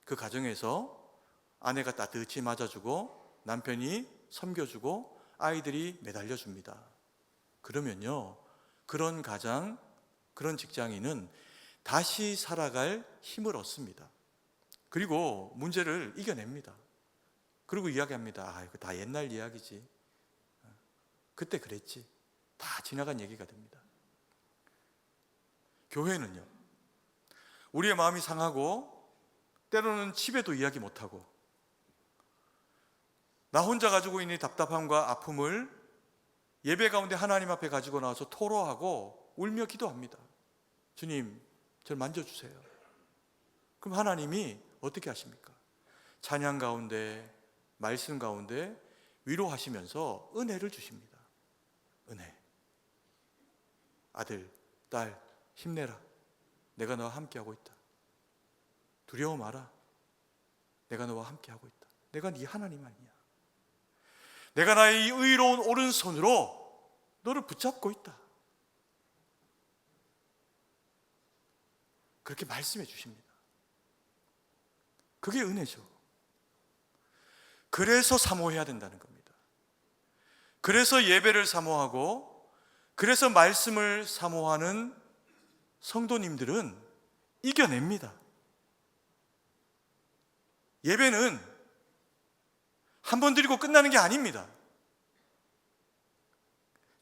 그 가정에서 아내가 따뜻히 맞아주고 남편이 섬겨주고 아이들이 매달려줍니다. 그러면요, 그런 가장, 그런 직장인은 다시 살아갈 힘을 얻습니다. 그리고 문제를 이겨냅니다. 그리고 이야기합니다. 이거 다 옛날 이야기지. 그때 그랬지. 다 지나간 얘기가 됩니다. 교회는요, 우리의 마음이 상하고 때로는 집에도 이야기 못하고 나 혼자 가지고 있는 답답함과 아픔을 예배 가운데 하나님 앞에 가지고 나와서 토로하고 울며 기도합니다. 주님, 저를 만져주세요. 그럼 하나님이 어떻게 하십니까? 찬양 가운데, 말씀 가운데 위로하시면서 은혜를 주십니다. 은혜. 아들, 딸, 힘내라. 내가 너와 함께하고 있다. 두려워 마라. 내가 너와 함께하고 있다. 내가 네 하나님 아니냐. 내가 나의 의로운 오른손으로 너를 붙잡고 있다. 그렇게 말씀해 주십니다. 그게 은혜죠. 그래서 사모해야 된다는 겁니다. 그래서 예배를 사모하고, 그래서 말씀을 사모하는 성도님들은 이겨냅니다. 예배는 한 번 드리고 끝나는 게 아닙니다.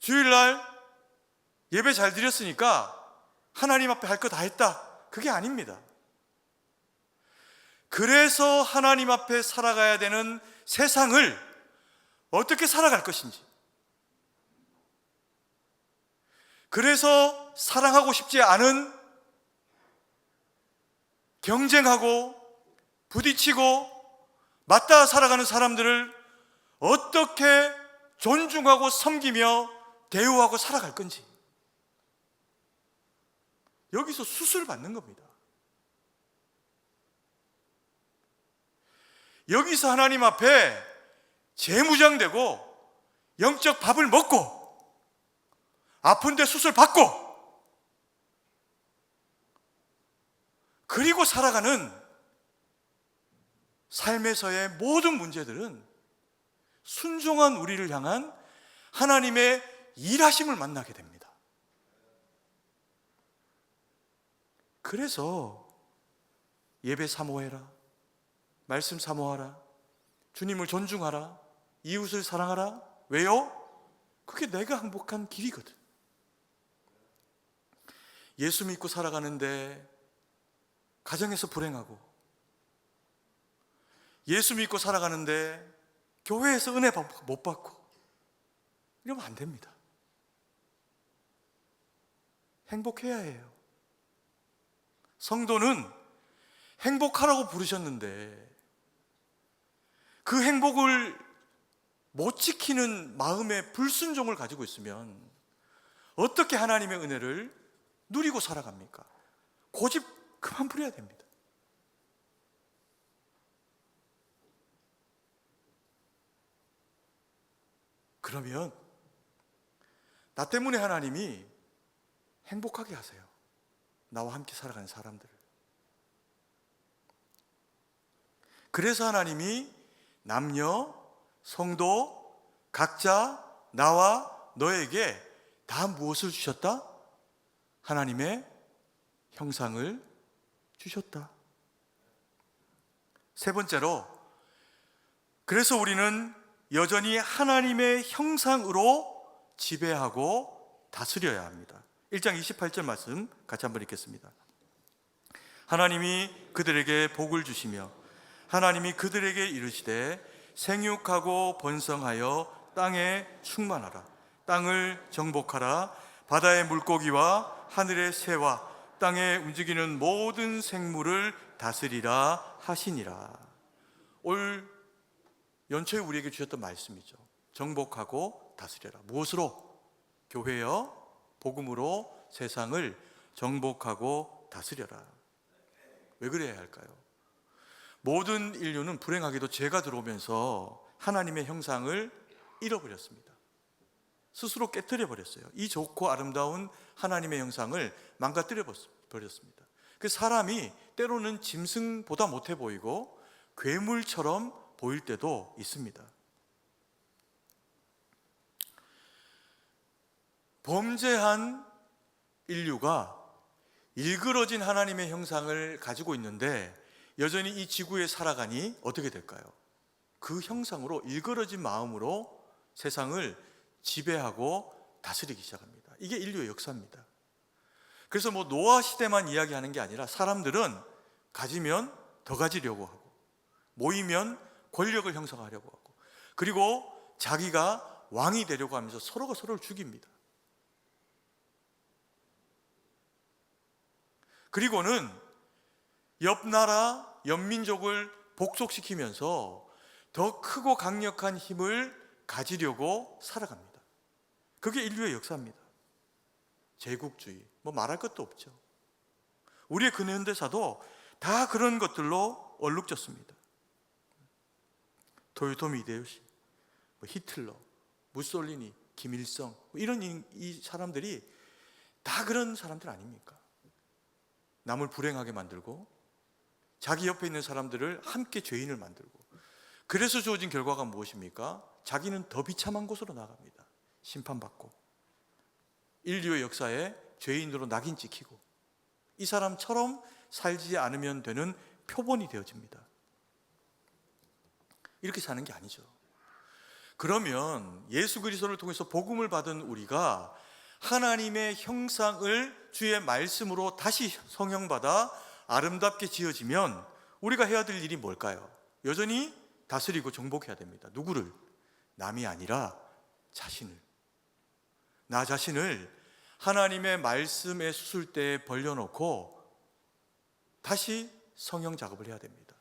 주일날 예배 잘 드렸으니까 하나님 앞에 할 거 다 했다. 그게 아닙니다. 그래서 하나님 앞에 살아가야 되는 세상을 어떻게 살아갈 것인지, 그래서 사랑하고 싶지 않은, 경쟁하고 부딪히고 맞닿아 살아가는 사람들을 어떻게 존중하고 섬기며 대우하고 살아갈 건지, 여기서 수술을 받는 겁니다. 여기서 하나님 앞에 재무장되고 영적 밥을 먹고 아픈데 수술 받고 그리고 살아가는 삶에서의 모든 문제들은 순종한 우리를 향한 하나님의 일하심을 만나게 됩니다. 그래서 예배 사모해라, 말씀 사모하라, 주님을 존중하라, 이웃을 사랑하라. 왜요? 그게 내가 행복한 길이거든. 예수 믿고 살아가는데 가정에서 불행하고, 예수 믿고 살아가는데 교회에서 은혜 못 받고, 이러면 안 됩니다. 행복해야 해요. 성도는 행복하라고 부르셨는데 그 행복을 못 지키는 마음의 불순종을 가지고 있으면 어떻게 하나님의 은혜를 누리고 살아갑니까? 고집 그만 부려야 됩니다. 그러면 나 때문에 하나님이 행복하게 하세요. 나와 함께 살아가는 사람들을. 그래서 하나님이 남녀, 성도, 각자 나와 너에게 다 무엇을 주셨다? 하나님의 형상을 주셨다. 세 번째로, 그래서 우리는 여전히 하나님의 형상으로 지배하고 다스려야 합니다. 1장 28절 말씀 같이 한번 읽겠습니다. 하나님이 그들에게 복을 주시며 하나님이 그들에게 이르시되 생육하고 번성하여 땅에 충만하라. 땅을 정복하라. 바다의 물고기와 하늘의 새와 땅에 움직이는 모든 생물을 다스리라 하시니라. 올 연초에 우리에게 주셨던 말씀이죠. 정복하고 다스려라. 무엇으로? 교회여 복음으로 세상을 정복하고 다스려라. 왜 그래야 할까요? 모든 인류는 불행하게도 죄가 들어오면서 하나님의 형상을 잃어버렸습니다. 스스로 깨뜨려 버렸어요. 이 좋고 아름다운 하나님의 형상을 망가뜨려 버렸습니다. 그 사람이 때로는 짐승보다 못해 보이고 괴물처럼 보일 때도 있습니다. 범죄한 인류가 일그러진 하나님의 형상을 가지고 있는데 여전히 이 지구에 살아가니 어떻게 될까요? 그 형상으로 일그러진 마음으로 세상을 지배하고 다스리기 시작합니다. 이게 인류의 역사입니다. 그래서 노아 시대만 이야기하는 게 아니라 사람들은 가지면 더 가지려고 하고 모이면 권력을 형성하려고 하고 그리고 자기가 왕이 되려고 하면서 서로가 서로를 죽입니다. 그리고는 옆 나라, 옆 민족을 복속시키면서 더 크고 강력한 힘을 가지려고 살아갑니다. 그게 인류의 역사입니다. 제국주의, 말할 것도 없죠. 우리의 근현대사도 다 그런 것들로 얼룩졌습니다. 토요토미 히데요시, 히틀러, 무솔리니, 김일성 이런 이 사람들이 다 그런 사람들 아닙니까? 남을 불행하게 만들고 자기 옆에 있는 사람들을 함께 죄인을 만들고 그래서 주어진 결과가 무엇입니까? 자기는 더 비참한 곳으로 나갑니다. 심판받고 인류의 역사에 죄인으로 낙인 찍히고 이 사람처럼 살지 않으면 되는 표본이 되어집니다. 이렇게 사는 게 아니죠. 그러면 예수 그리스도를 통해서 복음을 받은 우리가 하나님의 형상을 주의 말씀으로 다시 성형받아 아름답게 지어지면 우리가 해야 될 일이 뭘까요? 여전히 다스리고 정복해야 됩니다. 누구를? 남이 아니라 자신을. 나 자신을 하나님의 말씀의 수술대에 벌려놓고 다시 성형 작업을 해야 됩니다.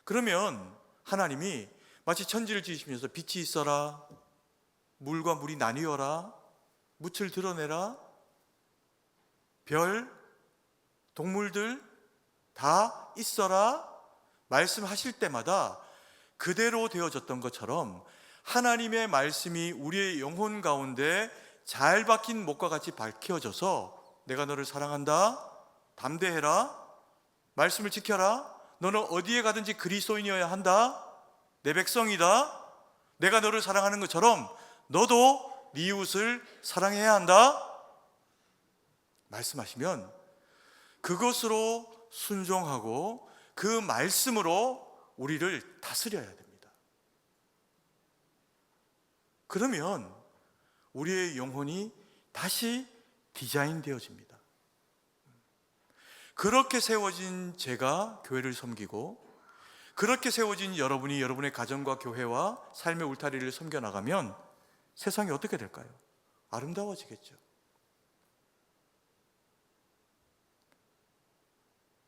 그러면 하나님이 마치 천지를 지으시면서 빛이 있어라, 물과 물이 나뉘어라, 묻을 드러내라, 별, 동물들 다 있어라 말씀하실 때마다 그대로 되어졌던 것처럼 하나님의 말씀이 우리의 영혼 가운데 잘 박힌 목과 같이 밝혀져서 내가 너를 사랑한다, 담대해라, 말씀을 지켜라, 너는 어디에 가든지 그리스도인이어야 한다, 내 백성이다, 내가 너를 사랑하는 것처럼 너도 네 이웃을 사랑해야 한다 말씀하시면 그것으로 순종하고 그 말씀으로 우리를 다스려야 됩니다. 그러면 우리의 영혼이 다시 디자인되어집니다. 그렇게 세워진 제가 교회를 섬기고 그렇게 세워진 여러분이 여러분의 가정과 교회와 삶의 울타리를 섬겨나가면 세상이 어떻게 될까요? 아름다워지겠죠.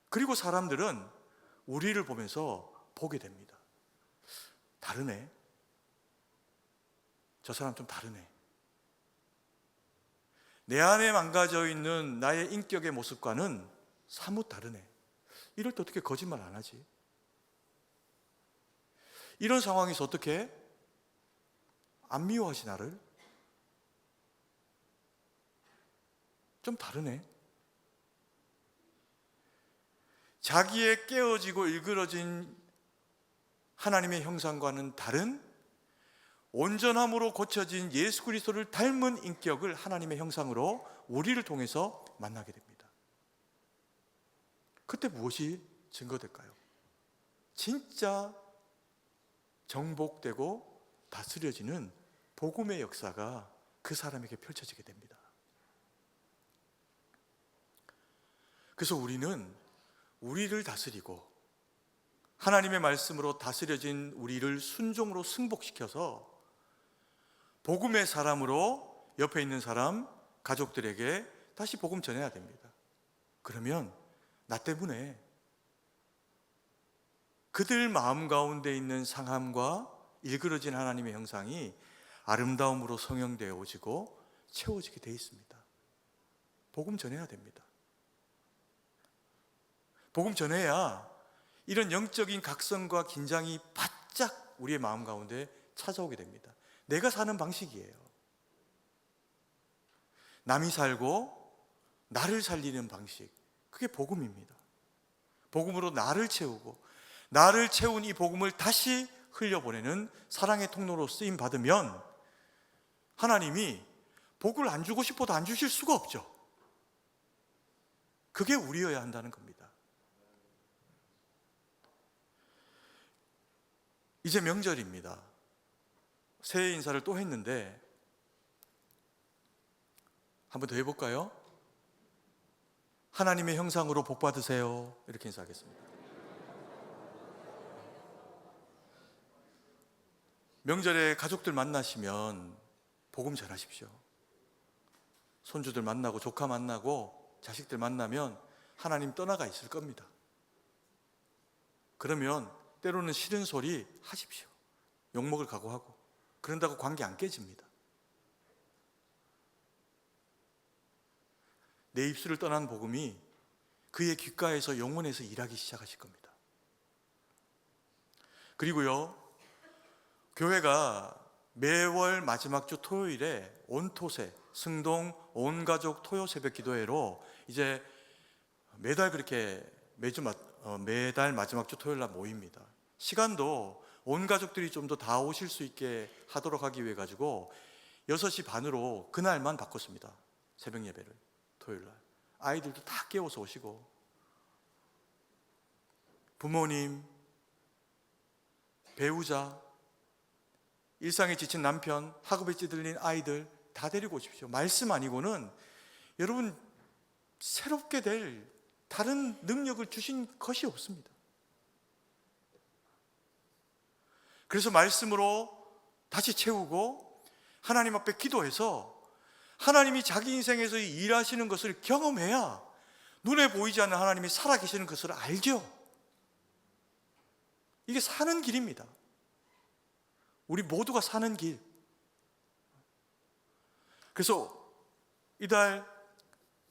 그리고 사람들은 우리를 보면서 보게 됩니다. 다르네. 저 사람 좀 다르네. 내 안에 망가져 있는 나의 인격의 모습과는 사뭇 다르네. 이럴 때 어떻게 거짓말 안 하지? 이런 상황에서 어떻게 안 미워하지 나를? 좀 다르네. 자기의 깨어지고 일그러진 하나님의 형상과는 다른 온전함으로 고쳐진 예수 그리스도를 닮은 인격을 하나님의 형상으로 우리를 통해서 만나게 됩니다. 그때 무엇이 증거될까요? 진짜 정복되고 다스려지는 복음의 역사가 그 사람에게 펼쳐지게 됩니다. 그래서 우리는 우리를 다스리고 하나님의 말씀으로 다스려진 우리를 순종으로 승복시켜서 복음의 사람으로 옆에 있는 사람, 가족들에게 다시 복음 전해야 됩니다. 그러면 나 때문에 그들 마음 가운데 있는 상함과 일그러진 하나님의 형상이 아름다움으로 성형되어지고 채워지게 되어 있습니다. 복음 전해야 됩니다. 복음 전해야 이런 영적인 각성과 긴장이 바짝 우리의 마음 가운데 찾아오게 됩니다. 내가 사는 방식이에요. 남이 살고 나를 살리는 방식, 그게 복음입니다. 복음으로 나를 채우고 나를 채운 이 복음을 다시 흘려보내는 사랑의 통로로 쓰임 받으면 하나님이 복을 안 주고 싶어도 안 주실 수가 없죠. 그게 우리여야 한다는 겁니다. 이제 명절입니다. 새해 인사를 또 했는데 한 번 더 해볼까요? 하나님의 형상으로 복 받으세요. 이렇게 인사하겠습니다. 명절에 가족들 만나시면 복음 전하십시오. 손주들 만나고 조카 만나고 자식들 만나면 하나님 떠나가 있을 겁니다. 그러면 때로는 싫은 소리 하십시오. 욕먹을 각오하고. 그런다고 관계 안 깨집니다. 내 입술을 떠난 복음이 그의 귓가에서 영혼에서 일하기 시작하실 겁니다. 그리고요, 교회가 매월 마지막 주 토요일에 온토세 승동 온가족 토요 새벽 기도회로 이제 매달 그렇게 매달 마지막 주 토요일 날 모입니다. 시간도 온 가족들이 좀 더 다 오실 수 있게 하도록 하기 위해 가지고 6시 반으로 그날만 바꿨습니다. 새벽 예배를 토요일 날. 아이들도 다 깨워서 오시고, 부모님, 배우자, 일상에 지친 남편, 학업에 찌들린 아이들 다 데리고 오십시오. 말씀 아니고는 여러분 새롭게 될 다른 능력을 주신 것이 없습니다. 그래서 말씀으로 다시 채우고 하나님 앞에 기도해서 하나님이 자기 인생에서 일하시는 것을 경험해야 눈에 보이지 않는 하나님이 살아계시는 것을 알죠. 이게 사는 길입니다. 우리 모두가 사는 길. 그래서 이달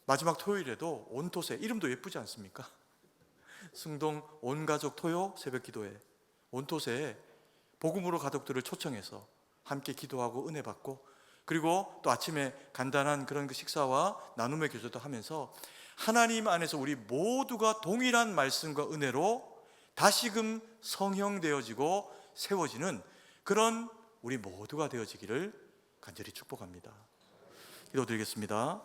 마지막 토요일에도 온토세, 이름도 예쁘지 않습니까? 승동 온가족 토요 새벽 기도회, 온토세에 복음으로 가족들을 초청해서 함께 기도하고 은혜 받고, 그리고 또 아침에 간단한 그런 그 식사와 나눔의 교제도 하면서 하나님 안에서 우리 모두가 동일한 말씀과 은혜로 다시금 성형되어지고 세워지는 그런 우리 모두가 되어지기를 간절히 축복합니다. 기도드리겠습니다.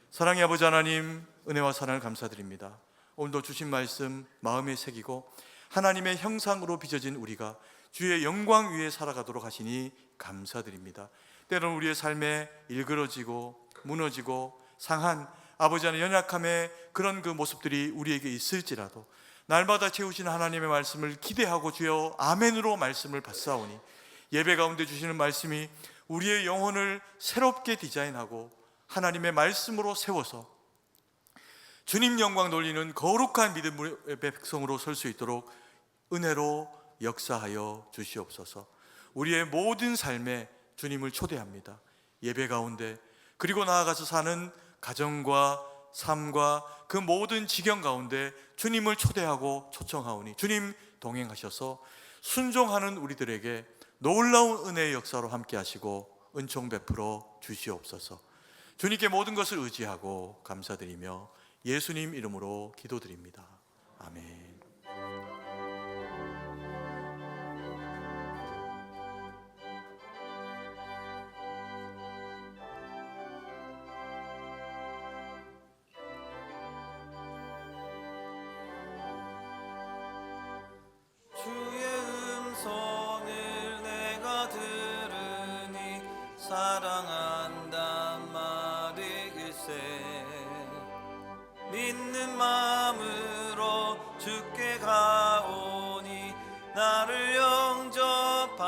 사랑의 아버지 하나님, 은혜와 사랑을 감사드립니다. 오늘도 주신 말씀 마음에 새기고 하나님의 형상으로 빚어진 우리가 주의 영광 위에 살아가도록 하시니 감사드립니다. 때로는 우리의 삶에 일그러지고 무너지고 상한 아버지 하나님 연약함의 그런 그 모습들이 우리에게 있을지라도 날마다 채우시는 하나님의 말씀을 기대하고 주여 아멘으로 말씀을 받사오니 예배 가운데 주시는 말씀이 우리의 영혼을 새롭게 디자인하고 하나님의 말씀으로 세워서 주님 영광 돌리는 거룩한 믿음의 백성으로 설 수 있도록 은혜로 역사하여 주시옵소서. 우리의 모든 삶에 주님을 초대합니다. 예배 가운데, 그리고 나아가서 사는 가정과 삶과 그 모든 지경 가운데 주님을 초대하고 초청하오니 주님 동행하셔서 순종하는 우리들에게 놀라운 은혜의 역사로 함께 하시고 은총 베풀어 주시옵소서. 주님께 모든 것을 의지하고 감사드리며 예수님 이름으로 기도드립니다. 아멘. 주의 음성을 내가 들으니 사랑한단 말이 일세 믿는 마음으로 주께 가오니 나를 영접하소서.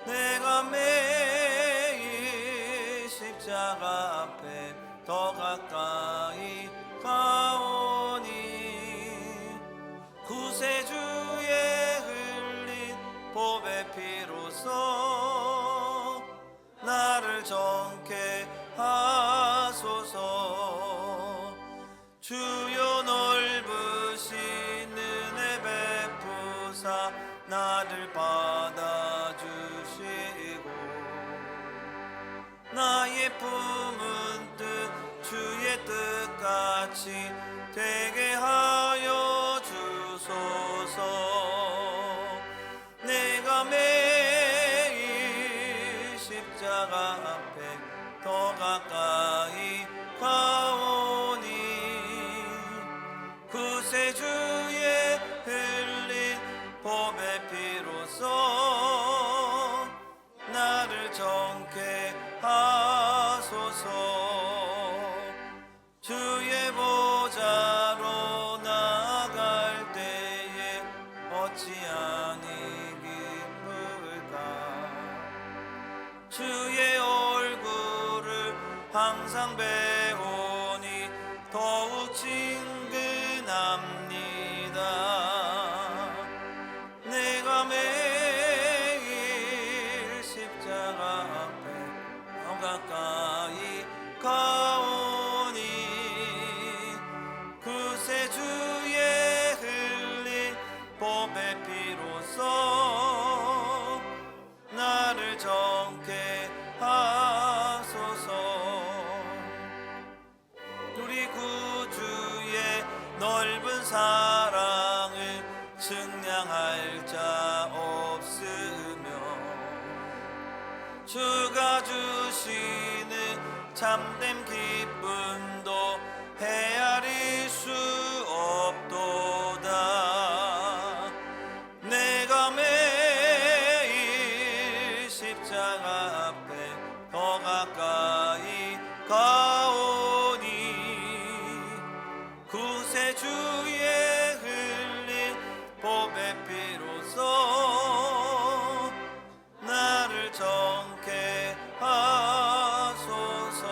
내가 매일 십자가 앞에 더 가까이 가오니 구세주의 흘린 보배 피로써 나를 정케 하소서. 주여 넓은 가까이 가오니 구세주의 흘린 보배 피로써 나를 정케 하소서. 주의 보좌로 나갈 때에 어찌하니 기쁠까. 주의 얼굴을 항상 배우니 더욱 친근합니다. 내가 매일 십자가 앞에 더 가까이 가오니 구세주의 흘린 보배 피로써 나를 정케 하소서. 우리 구주의 넓은 사랑을 증량할 자 없으며 주가 주시는 참된 기쁨도 헤아릴 수 없도다. 내가 매일 십자가 앞에 더 가까이 가오니 구세주의 흘린 보배 피로써 나를 정케 하소서.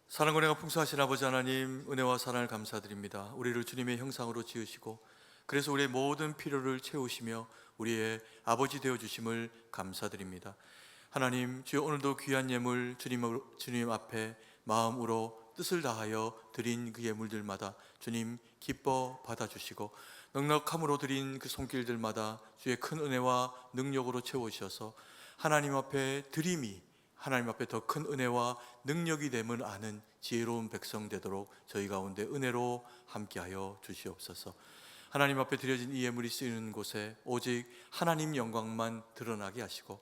사랑과 은혜가 풍성하신 아버지 하나님, 은혜와 사랑을 감사드립니다. 우리를 주님의 형상으로 지으시고 그래서 우리의 모든 필요를 채우시며 우리의 아버지 되어주심을 감사드립니다. 하나님, 주여 오늘도 귀한 예물 주님 앞에 마음으로 뜻을 다하여 드린 그 예물들마다 주님 기뻐 받아주시고 넉넉함으로 드린 그 손길들마다 주의 큰 은혜와 능력으로 채우셔서 하나님 앞에 드림이 하나님 앞에 더 큰 은혜와 능력이 됨을 아는 지혜로운 백성 되도록 저희 가운데 은혜로 함께하여 주시옵소서. 하나님 앞에 드려진 이 예물이 쓰이는 곳에 오직 하나님 영광만 드러나게 하시고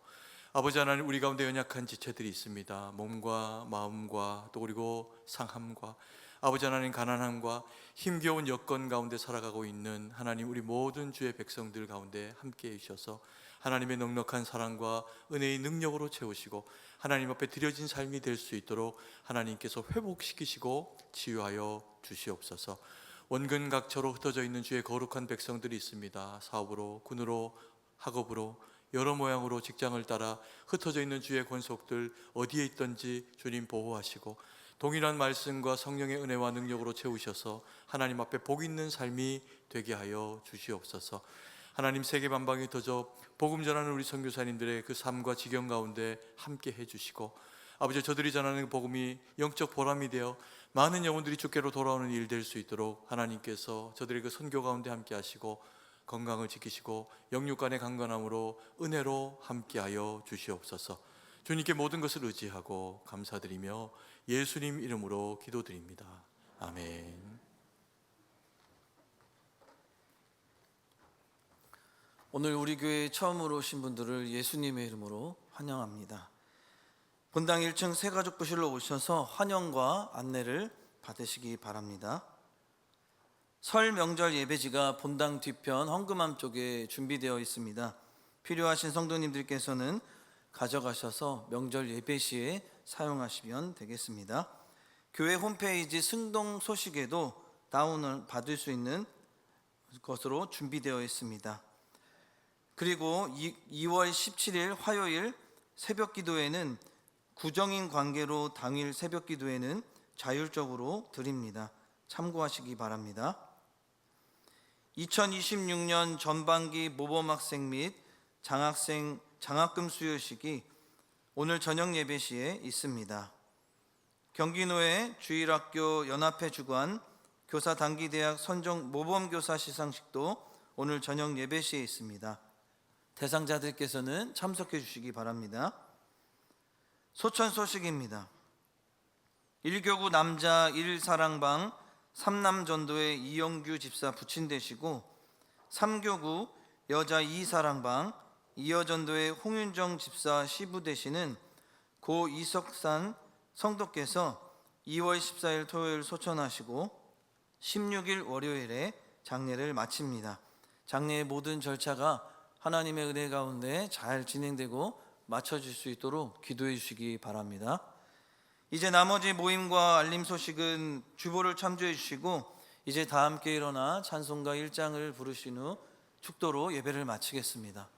아버지 하나님, 우리 가운데 연약한 지체들이 있습니다. 몸과 마음과 또 그리고 상함과 아버지 하나님 가난함과 힘겨운 여건 가운데 살아가고 있는 하나님 우리 모든 주의 백성들 가운데 함께해 주셔서 하나님의 넉넉한 사랑과 은혜의 능력으로 채우시고 하나님 앞에 드려진 삶이 될 수 있도록 하나님께서 회복시키시고 치유하여 주시옵소서. 원근각처로 흩어져 있는 주의 거룩한 백성들이 있습니다. 사업으로, 군으로, 학업으로 여러 모양으로 직장을 따라 흩어져 있는 주의 권속들 어디에 있든지 주님 보호하시고 동일한 말씀과 성령의 은혜와 능력으로 채우셔서 하나님 앞에 복 있는 삶이 되게 하여 주시옵소서. 하나님, 세계 만방에 흩어져 복음 전하는 우리 선교사님들의 그 삶과 지경 가운데 함께 해주시고 아버지, 저들이 전하는 그 복음이 영적 보람이 되어 많은 영혼들이 주께로 돌아오는 일 될 수 있도록 하나님께서 저들의 그 선교 가운데 함께 하시고 건강을 지키시고 영육간의 강건함으로 은혜로 함께하여 주시옵소서. 주님께 모든 것을 의지하고 감사드리며 예수님 이름으로 기도드립니다. 아멘. 오늘 우리 교회에 처음으로 오신 분들을 예수님의 이름으로 환영합니다. 본당 1층 새가족부실로 오셔서 환영과 안내를 받으시기 바랍니다. 설 명절 예배지가 본당 뒤편 헌금함 쪽에 준비되어 있습니다. 필요하신 성도님들께서는 가져가셔서 명절 예배 시에 사용하시면 되겠습니다. 교회 홈페이지 승동 소식에도 다운을 받을 수 있는 것으로 준비되어 있습니다. 그리고 2월 17일 화요일 새벽 기도회는 구정인 관계로 당일 새벽 기도회는 자율적으로 드립니다. 참고하시기 바랍니다. 2026년 전반기 모범학생 및 장학생 장학금 수여식이 오늘 저녁 예배 시에 있습니다. 경기노회 주일학교 연합회 주관 교사단기대학 선정 모범교사 시상식도 오늘 저녁 예배 시에 있습니다. 대상자들께서는 참석해 주시기 바랍니다. 소천 소식입니다. 1교구 남자 1사랑방 삼남전도의 이영규 집사 부친 되시고 3교구 여자 2사랑방 이어전도의 홍윤정 집사 시부 되시는 고 이석산 성도께서 2월 14일 토요일 소천하시고 16일 월요일에 장례를 마칩니다. 장례의 모든 절차가 하나님의 은혜 가운데 잘 진행되고 마쳐질 수 있도록 기도해 주시기 바랍니다. 이제 나머지 모임과 알림 소식은 주보를 참조해 주시고 이제 다 함께 일어나 찬송가 1장을 부르신 후 축도로 예배를 마치겠습니다.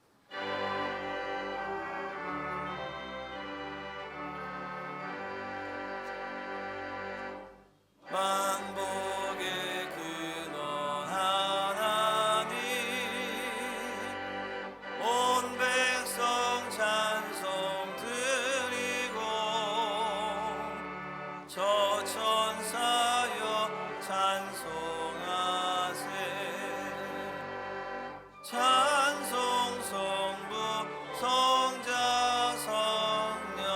만복의 근원 하나님 온 백성 찬송 드리고 저 천사여 찬송하세 찬송 성부 성자 성령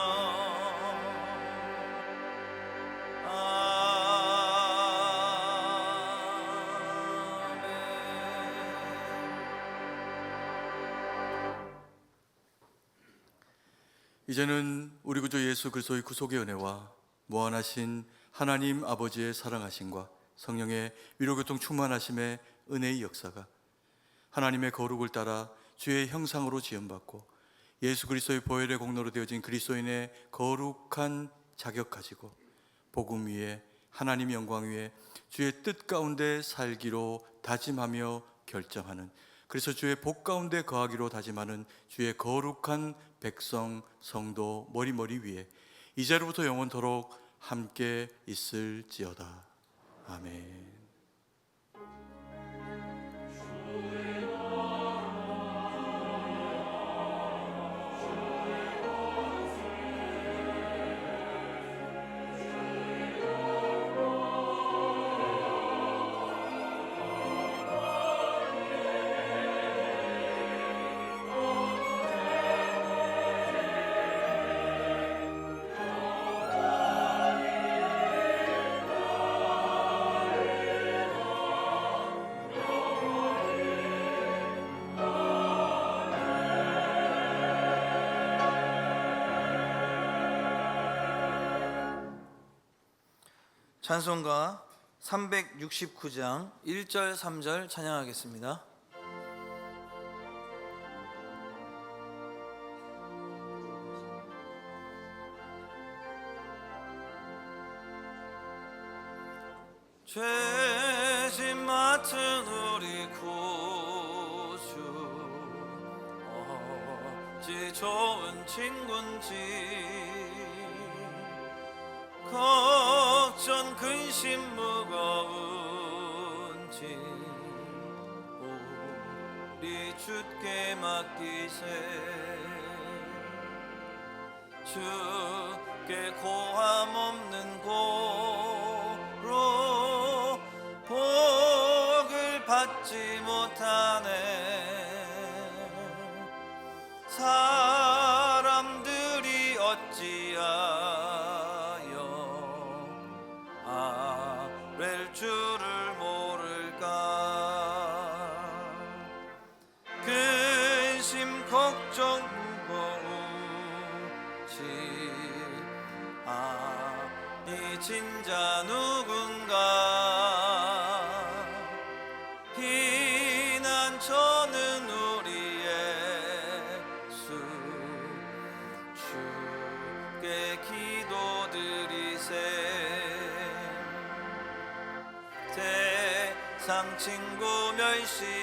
이제는 우리 구주 예수 그리스도의 구속의 은혜와 무한하신 하나님 아버지의 사랑하심과 성령의 위로교통 충만하심의 은혜의 역사가 하나님의 거룩을 따라 주의 형상으로 지음받고 예수 그리스도의 보혈의 공로로 되어진 그리스도인의 거룩한 자격 가지고 복음 위에 하나님 영광 위에 주의 뜻 가운데 살기로 다짐하며 결정하는, 그래서 주의 복 가운데 거하기로 다짐하는 주의 거룩한 백성 성도 머리머리 위에 이제로부터 영원토록 함께 있을지어다. 아멘. 찬송가 369장 1절 3절 찬양하겠습니다. 죄짐 맡은 우리 구주 어찌 좋은 친군지 걱정 근심 무거운지 우리 주께 맡기세 주께 고함 없는 고로 복을 받지 못하네 사람들이 어찌하여 아랠 줄을 모를까 근심 걱정 무거운지 아니 진짜 누군가 피난처는 우리 예수 주께 기도드리세 세상 친구 멸시하고